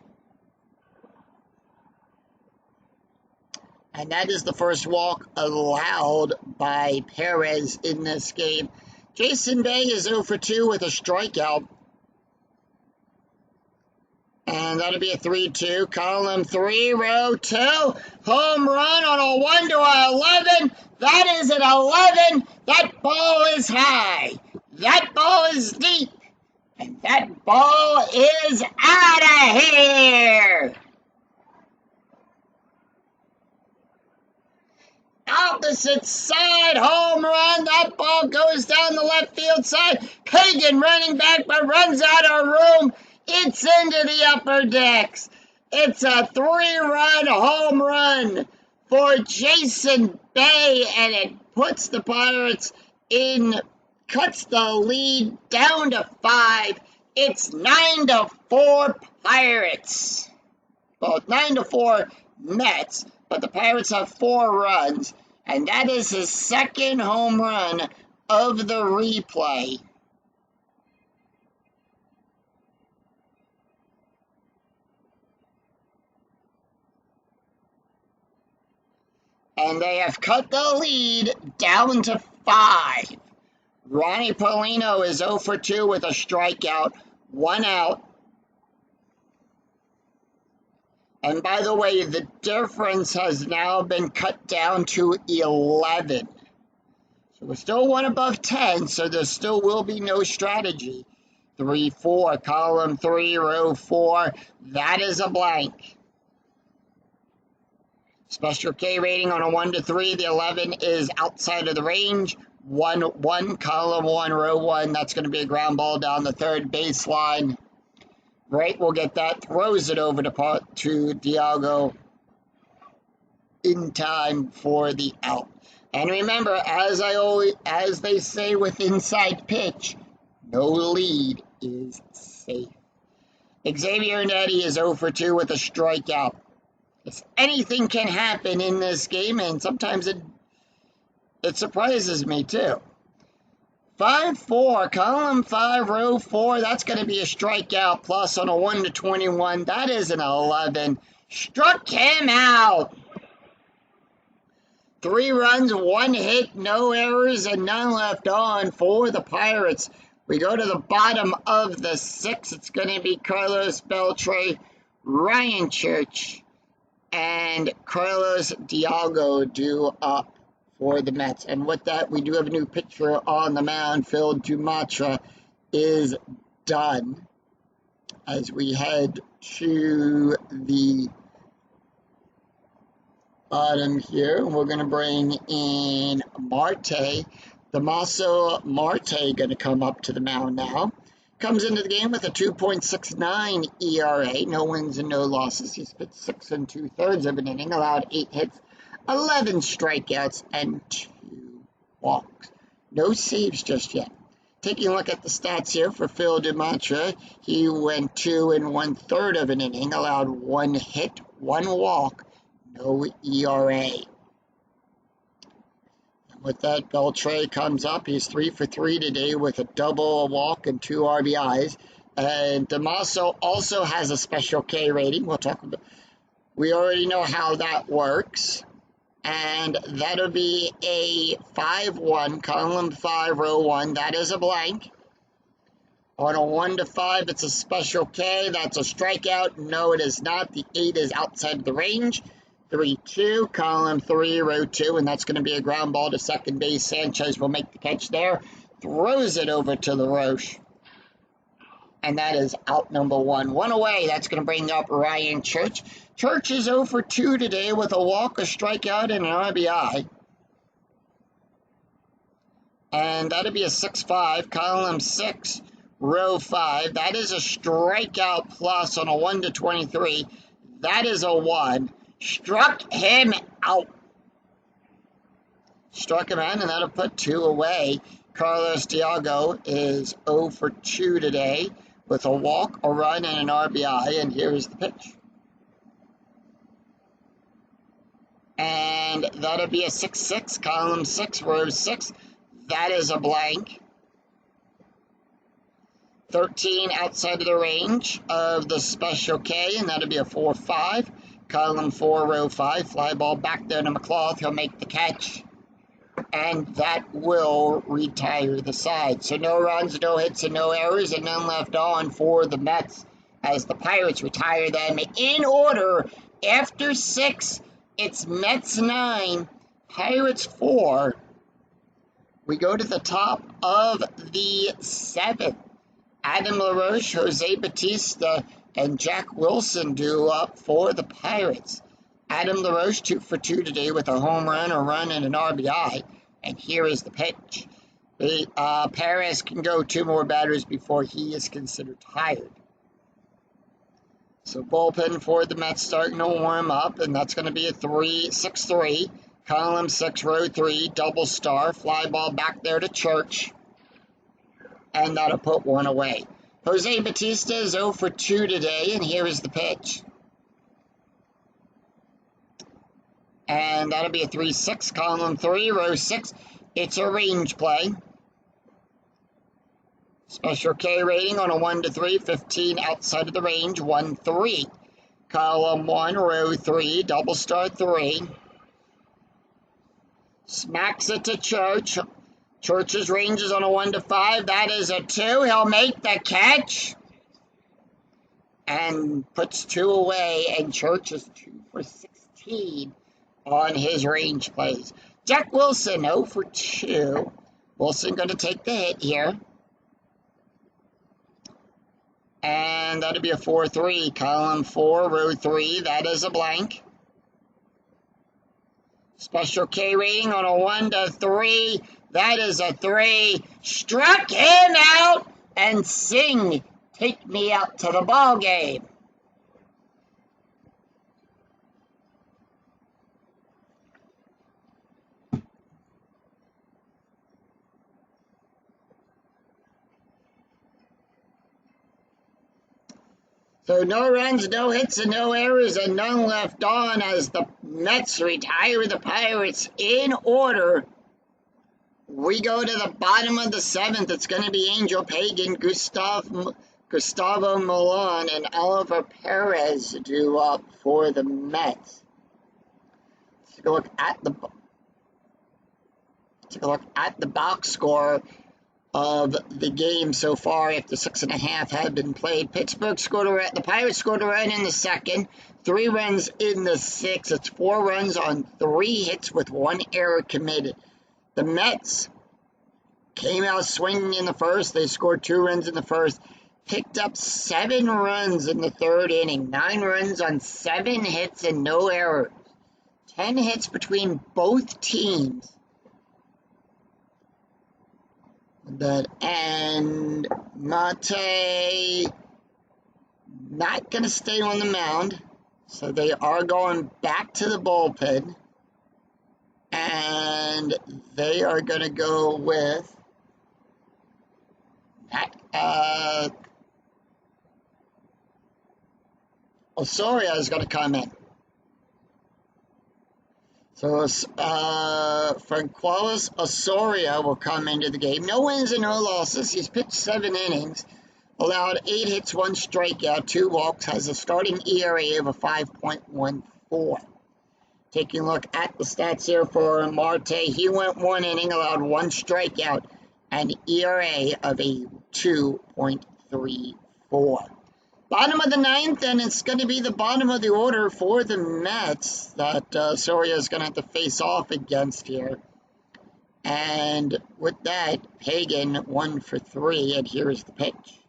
And that is the first walk allowed by Perez in this game. Jason Bay is 0 for 2 with a strikeout. And that'll be a 3-2, column 3, row 2. Home run on a 1 to 11. That is an 11. That ball is high. That ball is deep. And that ball is out of here. Opposite side, home run. That ball goes down the left field side. Hagan running back, but runs out of room. It's into the upper decks. It's a 3-run home run for Jason Bay, and it puts the Pirates in, cuts the lead down to 5. It's 9-4 Pirates. Well, 9-4 Mets, but the Pirates have 4 runs, and that is his second home run of the replay. And they have cut the lead down to 5. Ronnie Paulino is 0 for 2 with a strikeout, 1 out. And by the way, the difference has now been cut down to 11. So we're still 1 above 10, so there still will be no strategy. 3-4, column 3, row 4. That is a blank. Special K rating on a 1 to 3. The 11 is outside of the range. 1-1, column 1, row 1. That's going to be a ground ball down the third baseline. Wright will get that. Throws it over to Diago in time for the out. And remember, as they say with inside pitch, no lead is safe. Xavier Nettie is 0 for 2 with a strikeout. Anything can happen in this game, and sometimes it surprises me too. 5-4, column 5, row 4. That's going to be a strikeout plus on a 1 to 21. That is an 11. Struck him out. 3 runs, 1 hit, no errors, and none left on for the Pirates. We go to the bottom of the 6th. It's going to be Carlos Beltre, Ryan Church, and Carlos Diago due up for the Mets. And with that, we do have a new pitcher on the mound. Phil Dumatra is done. As we head to the bottom here, we're going to bring in Marte. Damaso Marte going to come up to the mound now. Comes into the game with a 2.69 ERA, no wins and no losses. He's pitched 6 2/3 of an inning, allowed 8 hits, 11 strikeouts, and 2 walks. No saves just yet. Taking a look at the stats here for Phil Dumatra, he went 2 1/3 of an inning, allowed 1 hit, 1 walk, no ERA. With that, Beltre comes up. He's 3 for 3 today with a double, a walk, and 2 RBIs. And Damaso also has a special K rating. We'll talk about. We already know how that works. And that'll be a 5-1, column 5, row 1. That is a blank. On a 1 to 5, it's a special K. That's a strikeout. No, it is not. The 8 is outside of the range. 3-2, column 3, row 2, and that's going to be a ground ball to second base. Sanchez will make the catch there. throws it over to LaRoche. And that is out number one. One away. That's going to bring up Ryan Church. Church is 0 for 2 today with a walk, a strikeout, and an RBI. And that'll be a 6-5, column 6, row 5. That is a strikeout plus on a 1 to 23. That is a 1. Struck him out. Struck him out, and that'll put 2 away. Carlos Diago is 0 for 2 today with a walk, a run, and an RBI. And here's the pitch. And that'll be a 6-6, column 6, row 6. That is a blank. 13 outside of the range of the Special K, and that'll be a 4-5. Column 4, row 5. Fly ball back there to McClough. He'll make the catch. And that will retire the side. So no runs, no hits, and no errors, and none left on for the Mets as the Pirates retire them in order. After 6, it's Mets 9, Pirates 4. We go to the top of the 7th. Adam LaRoche, Jose Bautista, and Jack Wilson do up for the Pirates. Adam LaRoche 2 for 2 today with a home run, a run, and an RBI. And here is the pitch. Perez can go 2 more batters before he is considered tired. So bullpen for the Mets starting to warm up, and that's going to be a 6-3. Column 6, row 3, double star, fly ball back there to Church. And that'll put 1 away. Jose Bautista is 0 for 2 today, and here is the pitch. And that'll be a 3-6, column 3, row 6. It's a range play. Special K rating on a 1 to 3, 15 outside of the range, 1-3. Column 1, row 3, double star 3. Smacks it to Church. Church's range is on a 1 to 5. That is a 2. He'll make the catch. And puts 2 away. And Church is 2 for 16 on his range plays. Jack Wilson, 0 for 2. Wilson going to take the hit here. And that'll be a 4-3. Column 4, row 3. That is a blank. Special K rating on a 1 to 3. That is a 3. Struck him out, and Singh take me out to the ball game. So no runs, no hits, and no errors, and none left on as the Mets retire the Pirates in order. We go to the bottom of the 7th. It's going to be Angel Pagan, Gustavo Milan, and Oliver Perez do up for the Mets. Take a look at the box score of the game so far after 6.5 have been played. The Pirates scored a run in the 2nd, 3 runs in the 6th. It's 4 runs on 3 hits with 1 error committed. The Mets came out swinging in the 1st. They scored 2 runs in the 1st, picked up 7 runs in the 3rd inning, 9 runs on 7 hits and no errors. 10 hits between both teams. And Mate not going to stay on the mound, so they are going back to the bullpen, and they are going to go with Osorio is going to come in. So Francois Osorio will come into the game. No wins and no losses. He's pitched 7 innings, allowed 8 hits, 1 strikeout, 2 walks, has a starting ERA of a 5.14. Taking a look at the stats here for Marte, he went 1 inning, allowed 1 strikeout, and ERA of a 2.34. Bottom of the 9th, and it's going to be the bottom of the order for the Mets that Soria is going to have to face off against here. And with that, Pagan 1 for 3, and here's the pitch.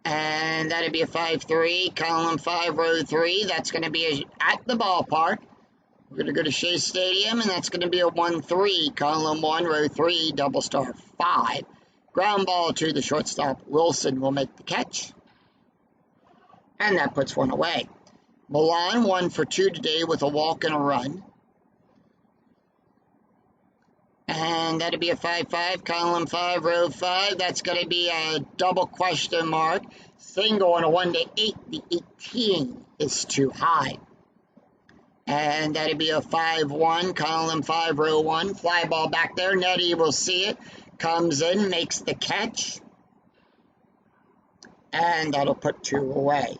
And that'd be a 5-3, column 5, row 3. That's going to be at the ballpark. We're going to go to Shea Stadium, and that's going to be a 1-3, column 1, row 3, double star 5. Ground ball to the shortstop. Wilson will make the catch. And that puts one away. Milan 1 for 2 today with a walk and a run. And that'll be a 5-5, column 5, row 5. That's going to be a double question mark. Single on a 1-8. The 18 is too high. And that'll be a 5-1, column 5, row 1. Fly ball back there. Nettie will see it. Comes in, makes the catch. And that'll put 2 away.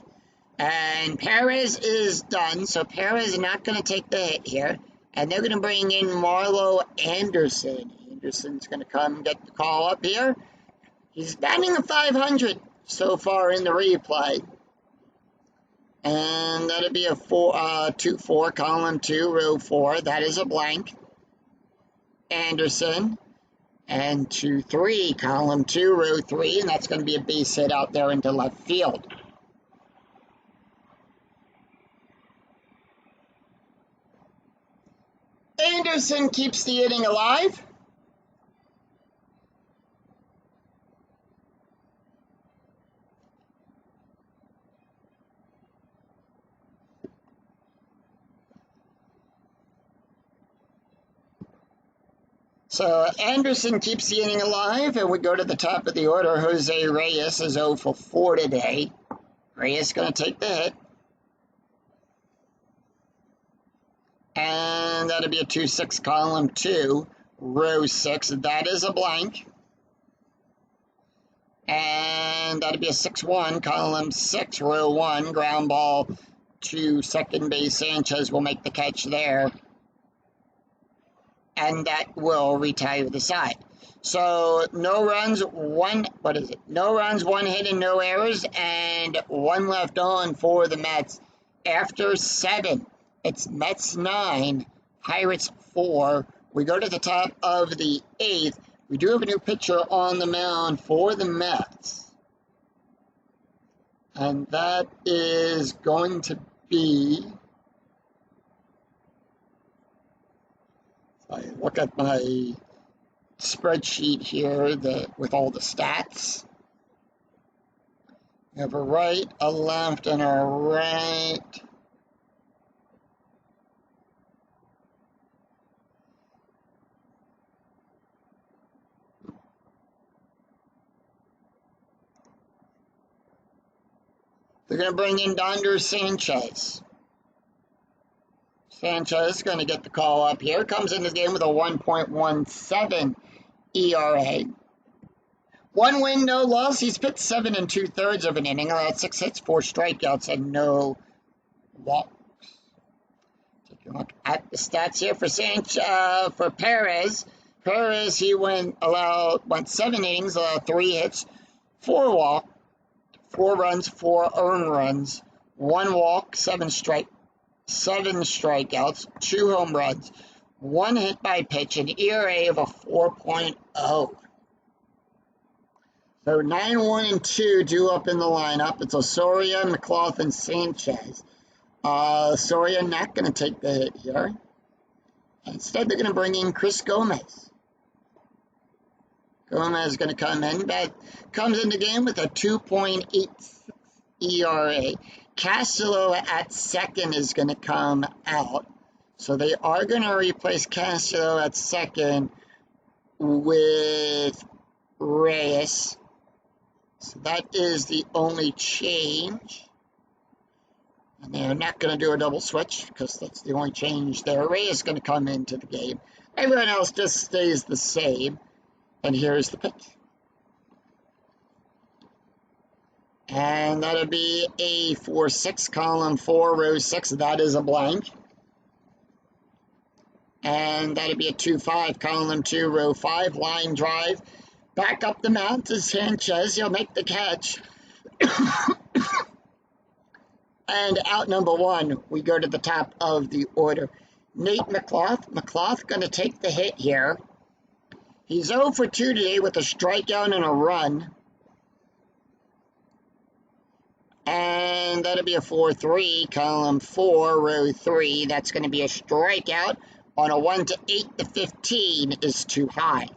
And Perez is done. So Perez is not going to take the hit here. And they're going to bring in Marlo Anderson. Anderson's going to come get the call up here. He's batting a 500 so far in the replay. And that'll be a 2-4, column 2, row 4. That is a blank. Anderson. And 2-3, column 2, row 3. And that's going to be a base hit out there into left field. Anderson keeps the inning alive. So Anderson keeps the inning alive, and we go to the top of the order. Jose Reyes is 0 for 4 today. Reyes going to take the hit. And that'll be a 2-6, column 2, row 6. That is a blank. And that'll be a 6-1, column 6, row 1. Ground ball to second base. Sanchez will make the catch there. And that will retire the side. So no runs, No runs, 1 hit, and no errors, and 1 left on for the Mets. After 7. It's Mets 9, Pirates 4. We go to the top of the 8th. We do have a new pitcher on the mound for the Mets. And that is going to be... I look at my spreadsheet here with all the stats. We have a right, a left, and a right... They're going to bring in Donder Sanchez. Sanchez is going to get the call up here. Comes into the game with a 1.17 ERA. 1 win, no loss. He's pitched 7 2/3 of an inning. Allowed 6 hits, 4 strikeouts, and no walks. Take a look at the stats here for Perez. Perez, he went 7 innings, allowed 3 hits, 4 walks. 4 runs, 4 earned runs, 1 walk, 7 strikeouts, 2 home runs, 1 hit by pitch, an ERA of a 4.0. So 9, 1, and 2 due up in the lineup. It's Osorio, McLaughlin, Sanchez. Osorio not going to take the hit here. Instead, they're going to bring in Chris Gomez. Gomez is going to come in, but comes in the game with a 2.86 ERA. Castillo at second is going to come out. So they are going to replace Castillo at second with Reyes. So that is the only change. And they're not going to do a double switch because that's the only change there. Reyes is going to come into the game. Everyone else just stays the same. And here's the pitch. And that'll be a 4-6, column 4, row 6. That is a blank. And that'll be a 2-5, column 2, row 5. Line drive. Back up the mound to Sanchez. He'll make the catch. And out number 1, we go to the top of the order. Nate McLough. McLough going to take the hit here. He's 0 for 2 today with a strikeout and a run. And that'll be a 4-3, column 4, row 3. That's going to be a strikeout. On a 1 to 8 to 15 is too high.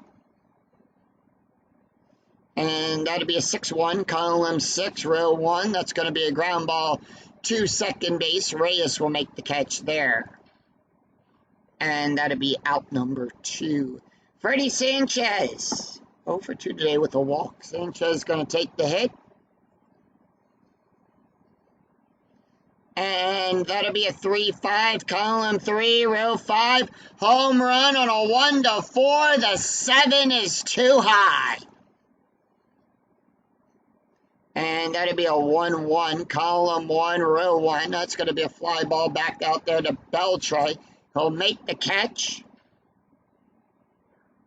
And that'll be a 6-1, column 6, row 1. That's going to be a ground ball to second base. Reyes will make the catch there. And that'll be out number 2. Freddie Sanchez, 0 for 2 today with a walk. Sanchez is going to take the hit. And that'll be a 3-5, column 3, row 5. Home run on a 1 to 4. The 7 is too high. And that'll be a 1-1, column 1, row 1. That's going to be a fly ball back out there to Beltre. He'll make the catch.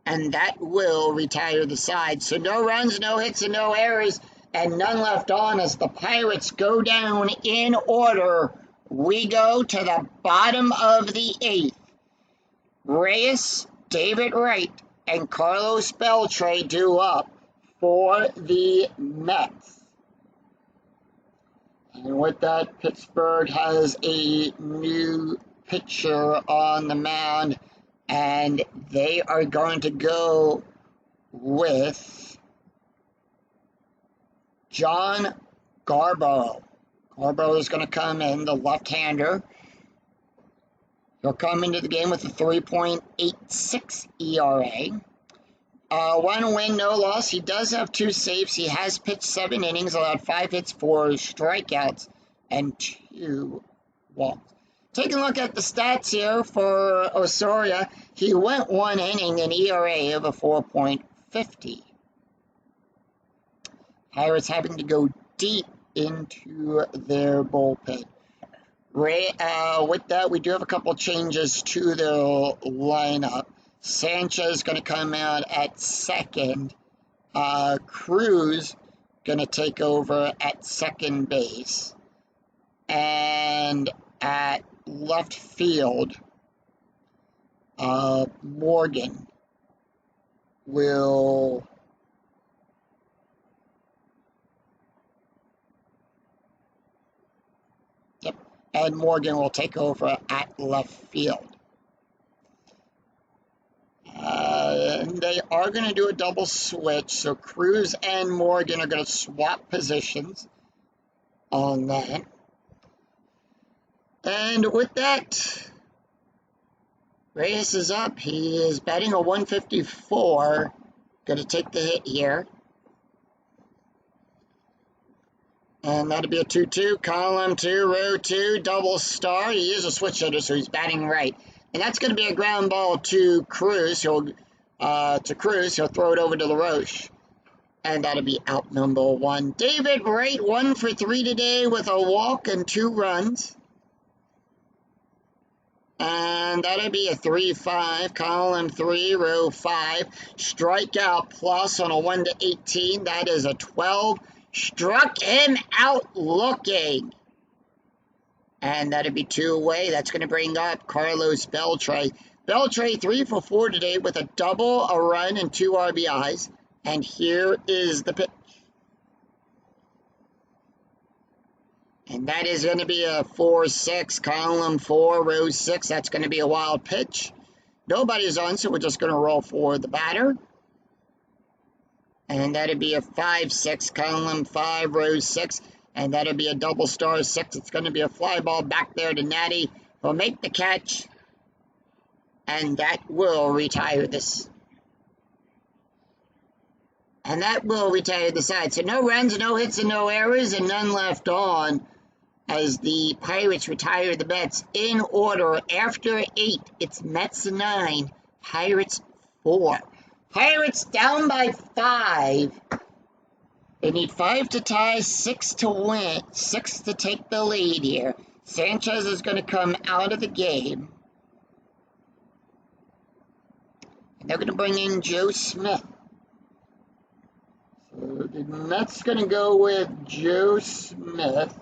And that will retire the side. So no runs, no hits, and no errors. And none left on as the Pirates go down in order. We go to the bottom of the 8th. Reyes, David Wright, and Carlos Beltre due up for the Mets. And with that, Pittsburgh has a new pitcher on the mound. And they are going to go with John Garbo. Garbo is going to come in, the left-hander. He'll come into the game with a 3.86 ERA. 1 win, no loss. He does have 2 saves. He has pitched 7 innings, allowed 5 hits, 4 strikeouts, and 2 walks. Taking a look at the stats here for Osorio, he went 1 inning, an ERA of a 4.50. Pirates having to go deep into their bullpen. With that, we do have a couple changes to the lineup. Sanchez going to come out at second. Cruz going to take over at second base. And at left field, Morgan will... And Morgan will take over at left field. And they are going to do a double switch, so Cruz and Morgan are going to swap positions on that. And with that, Reyes is up. He is batting a 154. Going to take the hit here. And that'll be a 2-2, column 2, row 2, double star. He is a switch hitter, so he's batting right. And that's going to be a ground ball to Cruz. He'll throw it over to LaRoche. And that'll be out number 1. David Wright, 1 for 3 today with a walk and 2 runs. And that'll be a 3-5, column 3, row 5. Strikeout plus on a 1 to 18. That is a 12. Struck him out looking. And that'll be 2 away. That's going to bring up Carlos Beltre. Beltre 3 for 4 today with a double, a run, and 2 RBIs. And here is the pitch. And that is going to be a 4-6, column 4, row 6. That's going to be a wild pitch. Nobody's on, so we're just going to roll for the batter. And that'll be a 5-6, column 5, row 6. And that'll be a double star 6. It's going to be a fly ball back there to Natty. He'll make the catch. And that will retire this. And that will retire the side. So no runs, no hits, and no errors, and none left on as the Pirates retire the Mets in order. After 8, it's Mets 9, Pirates 4. Pirates down by 5. They need 5 to tie, 6 to win, 6 to take the lead here. Sanchez is going to come out of the game. And they're going to bring in Joe Smith. So the Mets going to go with Joe Smith.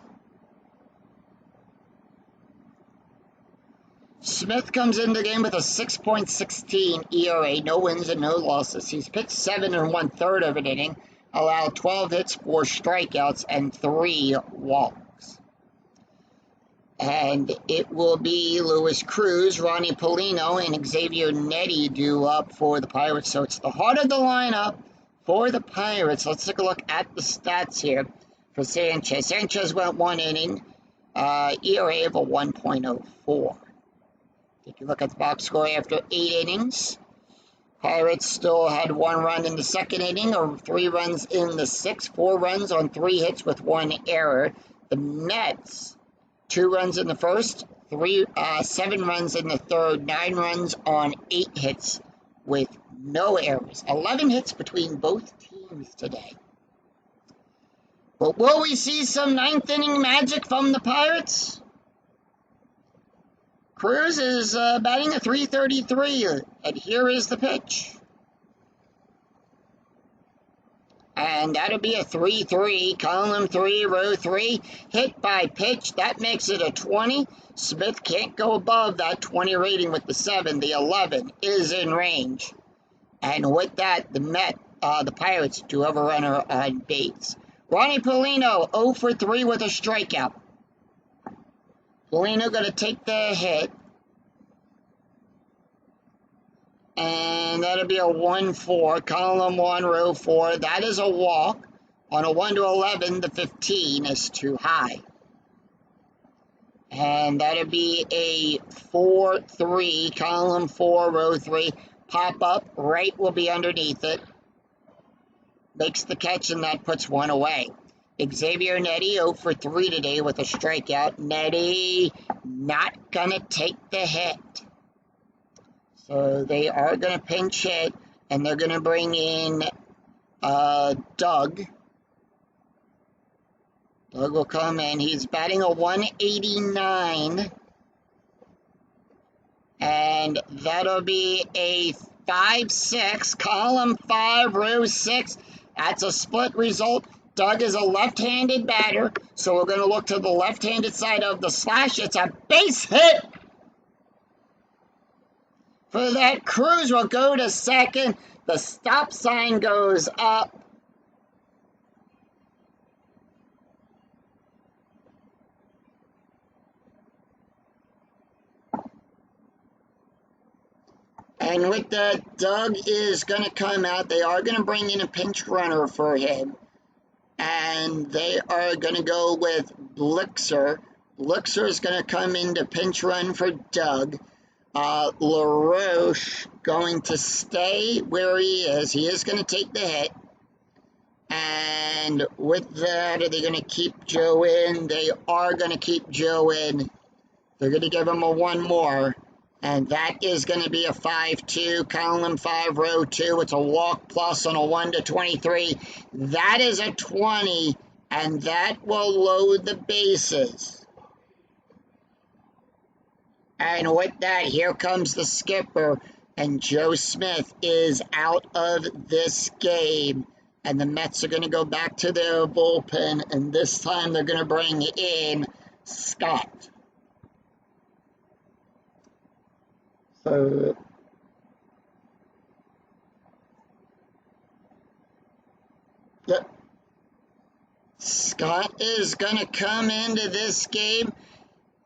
Smith comes into the game with a 6.16 ERA, no wins and no losses. He's pitched 7 1/3 of an inning, allowed 12 hits, 4 strikeouts, and 3 walks. And it will be Luis Cruz, Ronnie Polino, and Xavier Nettie due up for the Pirates. So it's the heart of the lineup for the Pirates. Let's take a look at the stats here for Sanchez. Sanchez went 1 inning, ERA of a 1.04. Take a look at the box score after 8 innings. Pirates still had 1 run in the second inning, or 3 runs in the 6th, 4 runs on 3 hits with 1 error. The Mets, 2 runs in the first, 7 runs in the third, 9 runs on 8 hits with no errors. 11 hits between both teams today. But will we see some 9th inning magic from the Pirates? Cruz is batting a .333, and here is the pitch. And that'll be a 3-3, column 3, row 3, hit by pitch. That makes it a 20. Smith can't go above that 20 rating with the 7. The 11 is in range. And with that, the Pirates do have a runner on base. Ronnie Polino, 0 for 3 with a strikeout. Polino going to take the hit. And that'll be a 1-4, column 1, row 4. That is a walk. On a 1 to 11, the 15 is too high. And that'll be a 4-3, column 4, row 3. Pop up, right will be underneath it. Makes the catch, and that puts 1 away. Xavier Nettie, 0 for 3 today with a strikeout. Nettie not going to take the hit. So they are going to pinch hit, and they're going to bring in Doug. Doug will come in. He's batting a 189. And that'll be a 5-6, column 5, row 6. That's a split result. Doug is a left-handed batter, so we're going to look to the left-handed side of the slash. It's a base hit. For that, Cruz will go to second. The stop sign goes up. And with that, Doug is going to come out. They are going to bring in a pinch runner for him. And they are going to go with Blixer. Blixer is going to come in to pinch run for Doug. LaRoche going to stay where he is. He is going to take the hit. And with that, are they going to keep Joe in? They are going to keep Joe in. They're going to give him a 1 more. And that is going to be a 5-2, column 5, row 2. It's a walk plus on a 1 to 23. That is a 20, and that will load the bases. And with that, here comes the skipper, and Joe Smith is out of this game. And the Mets are going to go back to their bullpen, and this time they're going to bring in Scott. So, yep. Scott is going to come into this game.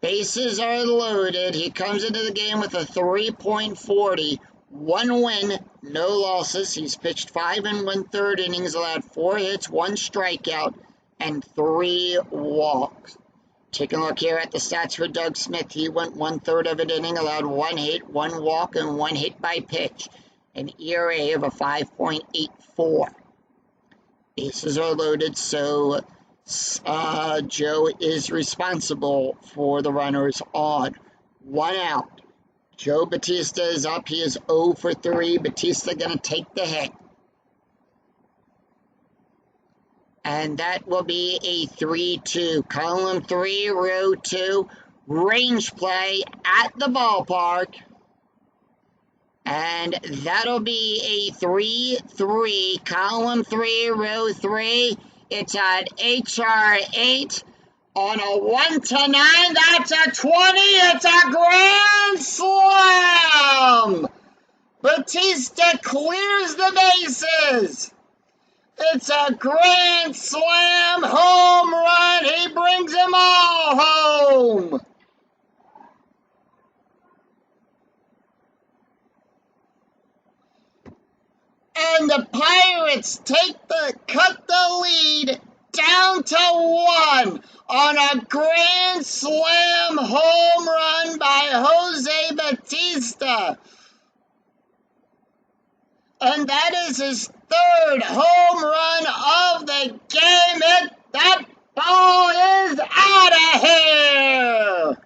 Bases are loaded. He comes into the game with a 3.40. 1 win, no losses. He's pitched 5 1/3 innings, allowed 4 hits, 1 strikeout, and 3 walks. Taking a look here at the stats for Doug Smith. He went 1/3 of an inning, allowed 1 hit, 1 walk, and 1 hit by pitch. An ERA of a 5.84. Bases are loaded, so Joe is responsible for the runners on. 1 out. Joe Batista is up. He is 0 for 3. Batista going to take the hit. And that will be a 3-2. Column 3, row 2. Range play at the ballpark. And that'll be a 3-3. Column 3, row 3. It's at HR 8. On a 1-9, that's a 20. It's a grand slam. Batista clears the bases. It's a grand slam home run. He brings them all home. And the Pirates cut the lead down to 1 on a grand slam home run by Jose Batista. And that is his 3rd home run of the game. That ball is out of here.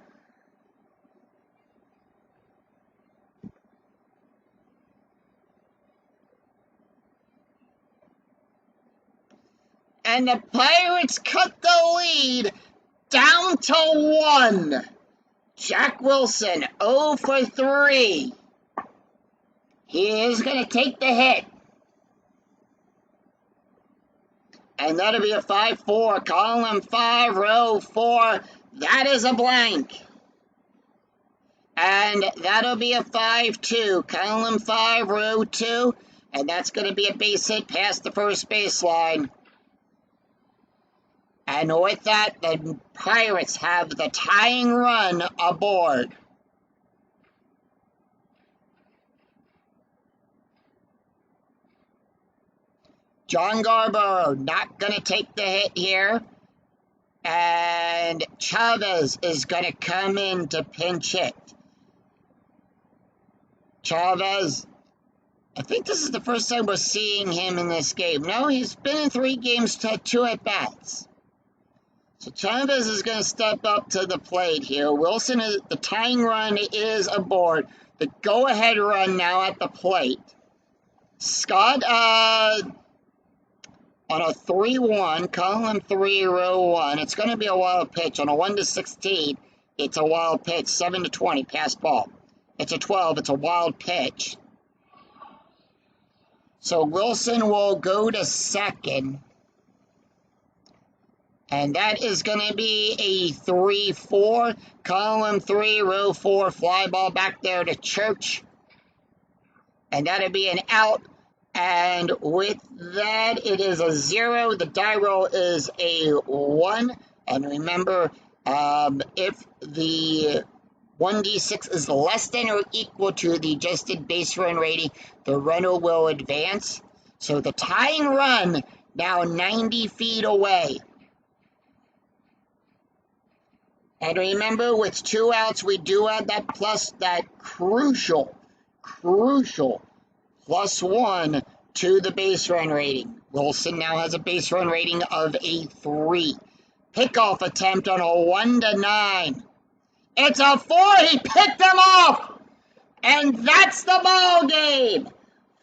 And the Pirates cut the lead down to 1. Jack Wilson 0 for 3. He is going to take the hit. And that'll be a 5-4. Column 5, row 4. That is a blank. And that'll be a 5-2. Column 5, row 2. And that's going to be a base hit past the first baseline. And with that, the Pirates have the tying run aboard. John Garbo not going to take the hit here. And Chavez is going to come in to pinch hit. Chavez, I think this is the first time we're seeing him in this game. No, he's been in 3 games to 2 at-bats. So Chavez is going to step up to the plate here. Wilson, the tying run is aboard. The go-ahead run now at the plate. Scott, on a 3-1, column 3, row 1. It's going to be a wild pitch. On a 1-16, it's a wild pitch. 7-20, pass ball. It's a 12, it's a wild pitch. So Wilson will go to second. And that is going to be a 3-4, column 3, row 4, fly ball back there to Church. And that'll be an out. And with that, it is a 0. The die roll is a 1. And remember, if the 1d6 is less than or equal to the adjusted base run rating, the runner will advance. So the tying run now 90 feet away. And remember, with 2 outs, we do have that plus, that crucial +1 to the base run rating. Wilson now has a base run rating of a 3. Pickoff attempt on a 1-9. It's a 4. He picked him off. And that's the ball game.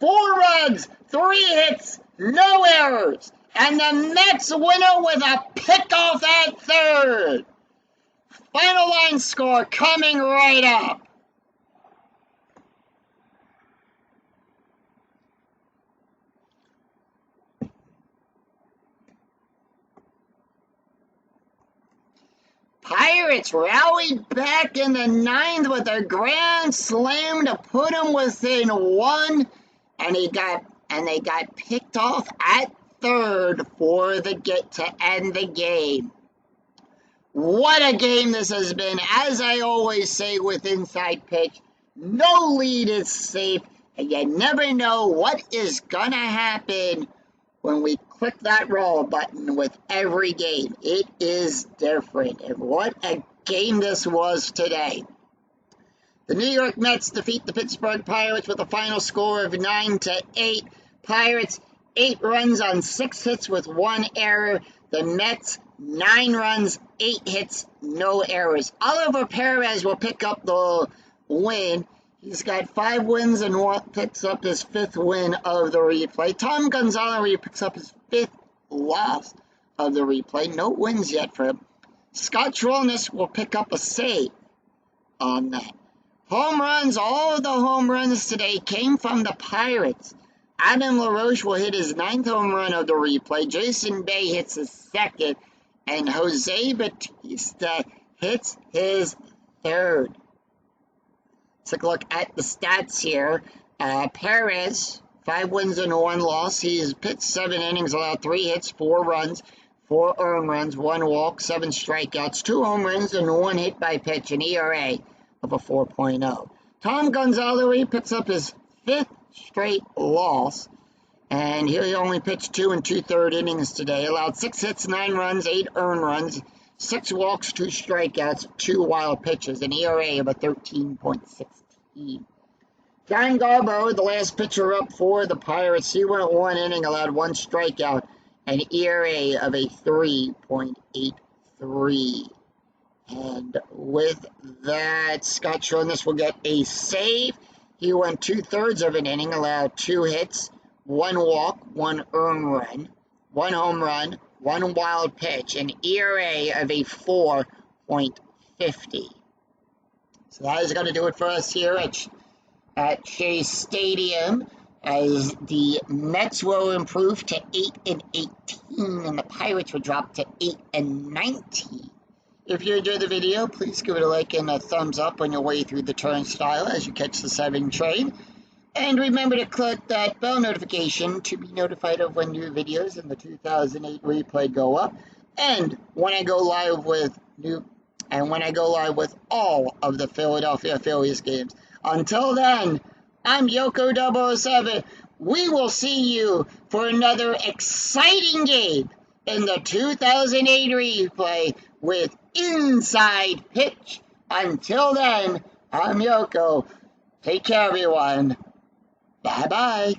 4 runs, 3 hits, no errors. And the Mets win it with a pickoff at third. Final line score coming right up. Pirates rallied back in the 9th with a grand slam to put them within 1, and they got picked off at third for the get to end the game. What a game this has been. As I always say with Inside Pitch, no lead is safe, and you never know what is going to happen when we click that roll button with every game. It is different. And what a game this was today. The New York Mets defeat the Pittsburgh Pirates with a final score of 9-8. Pirates, 8 runs on 6 hits with 1 error. The Mets, 9 runs, 8 hits, no errors. Oliver Perez will pick up the win. He's got 5 wins and picks up his 5th win of the replay. Tom Gonzalez picks up his 5th loss of the replay. No wins yet for him. Scott Trollness will pick up a save on that. Home runs, all of the home runs today came from the Pirates. Adam LaRoche will hit his 9th home run of the replay. Jason Bay hits his 2nd. and Jose Bautista hits his third. Let's take a look at the stats here. Perez, 5 wins and 1 loss. He's pitched 7 innings, allowed 3 hits, 4 runs, 4 earned runs, 1 walk, 7 strikeouts, 2 home runs, and 1 hit by pitch, an ERA of a 4.0. Tom Gonzalez picks up his 5th straight loss, and he only pitched 2 2/3 innings today. Allowed 6 hits, 9 runs, 8 earned runs, 6 walks, 2 strikeouts, 2 wild pitches, an ERA of a 13.16. John Garbo, the last pitcher up for the Pirates, he went 1 inning, allowed 1 strikeout, an ERA of a 3.83. And with that, Scott Schroeder will get a save. He went 2/3 of an inning, allowed 2 hits, 1 walk, 1 earned run, 1 home run, 1 wild pitch, an ERA of a 4.50. So that is going to do it for us here at Shea Stadium, as the Mets will improve to 8-18 and the Pirates will drop to 8-19. If you enjoyed the video, please give it a like and a thumbs up on your way through the turnstile as you catch the 7 train. And remember to click that bell notification to be notified of when new videos in the 2008 replay go up, and when I go live with all of the Philadelphia Phillies games. Until then, I'm Yoko007. We will see you for another exciting game in the 2008 replay with Inside Pitch. Until then, I'm Yoko. Take care, everyone. Bye-bye.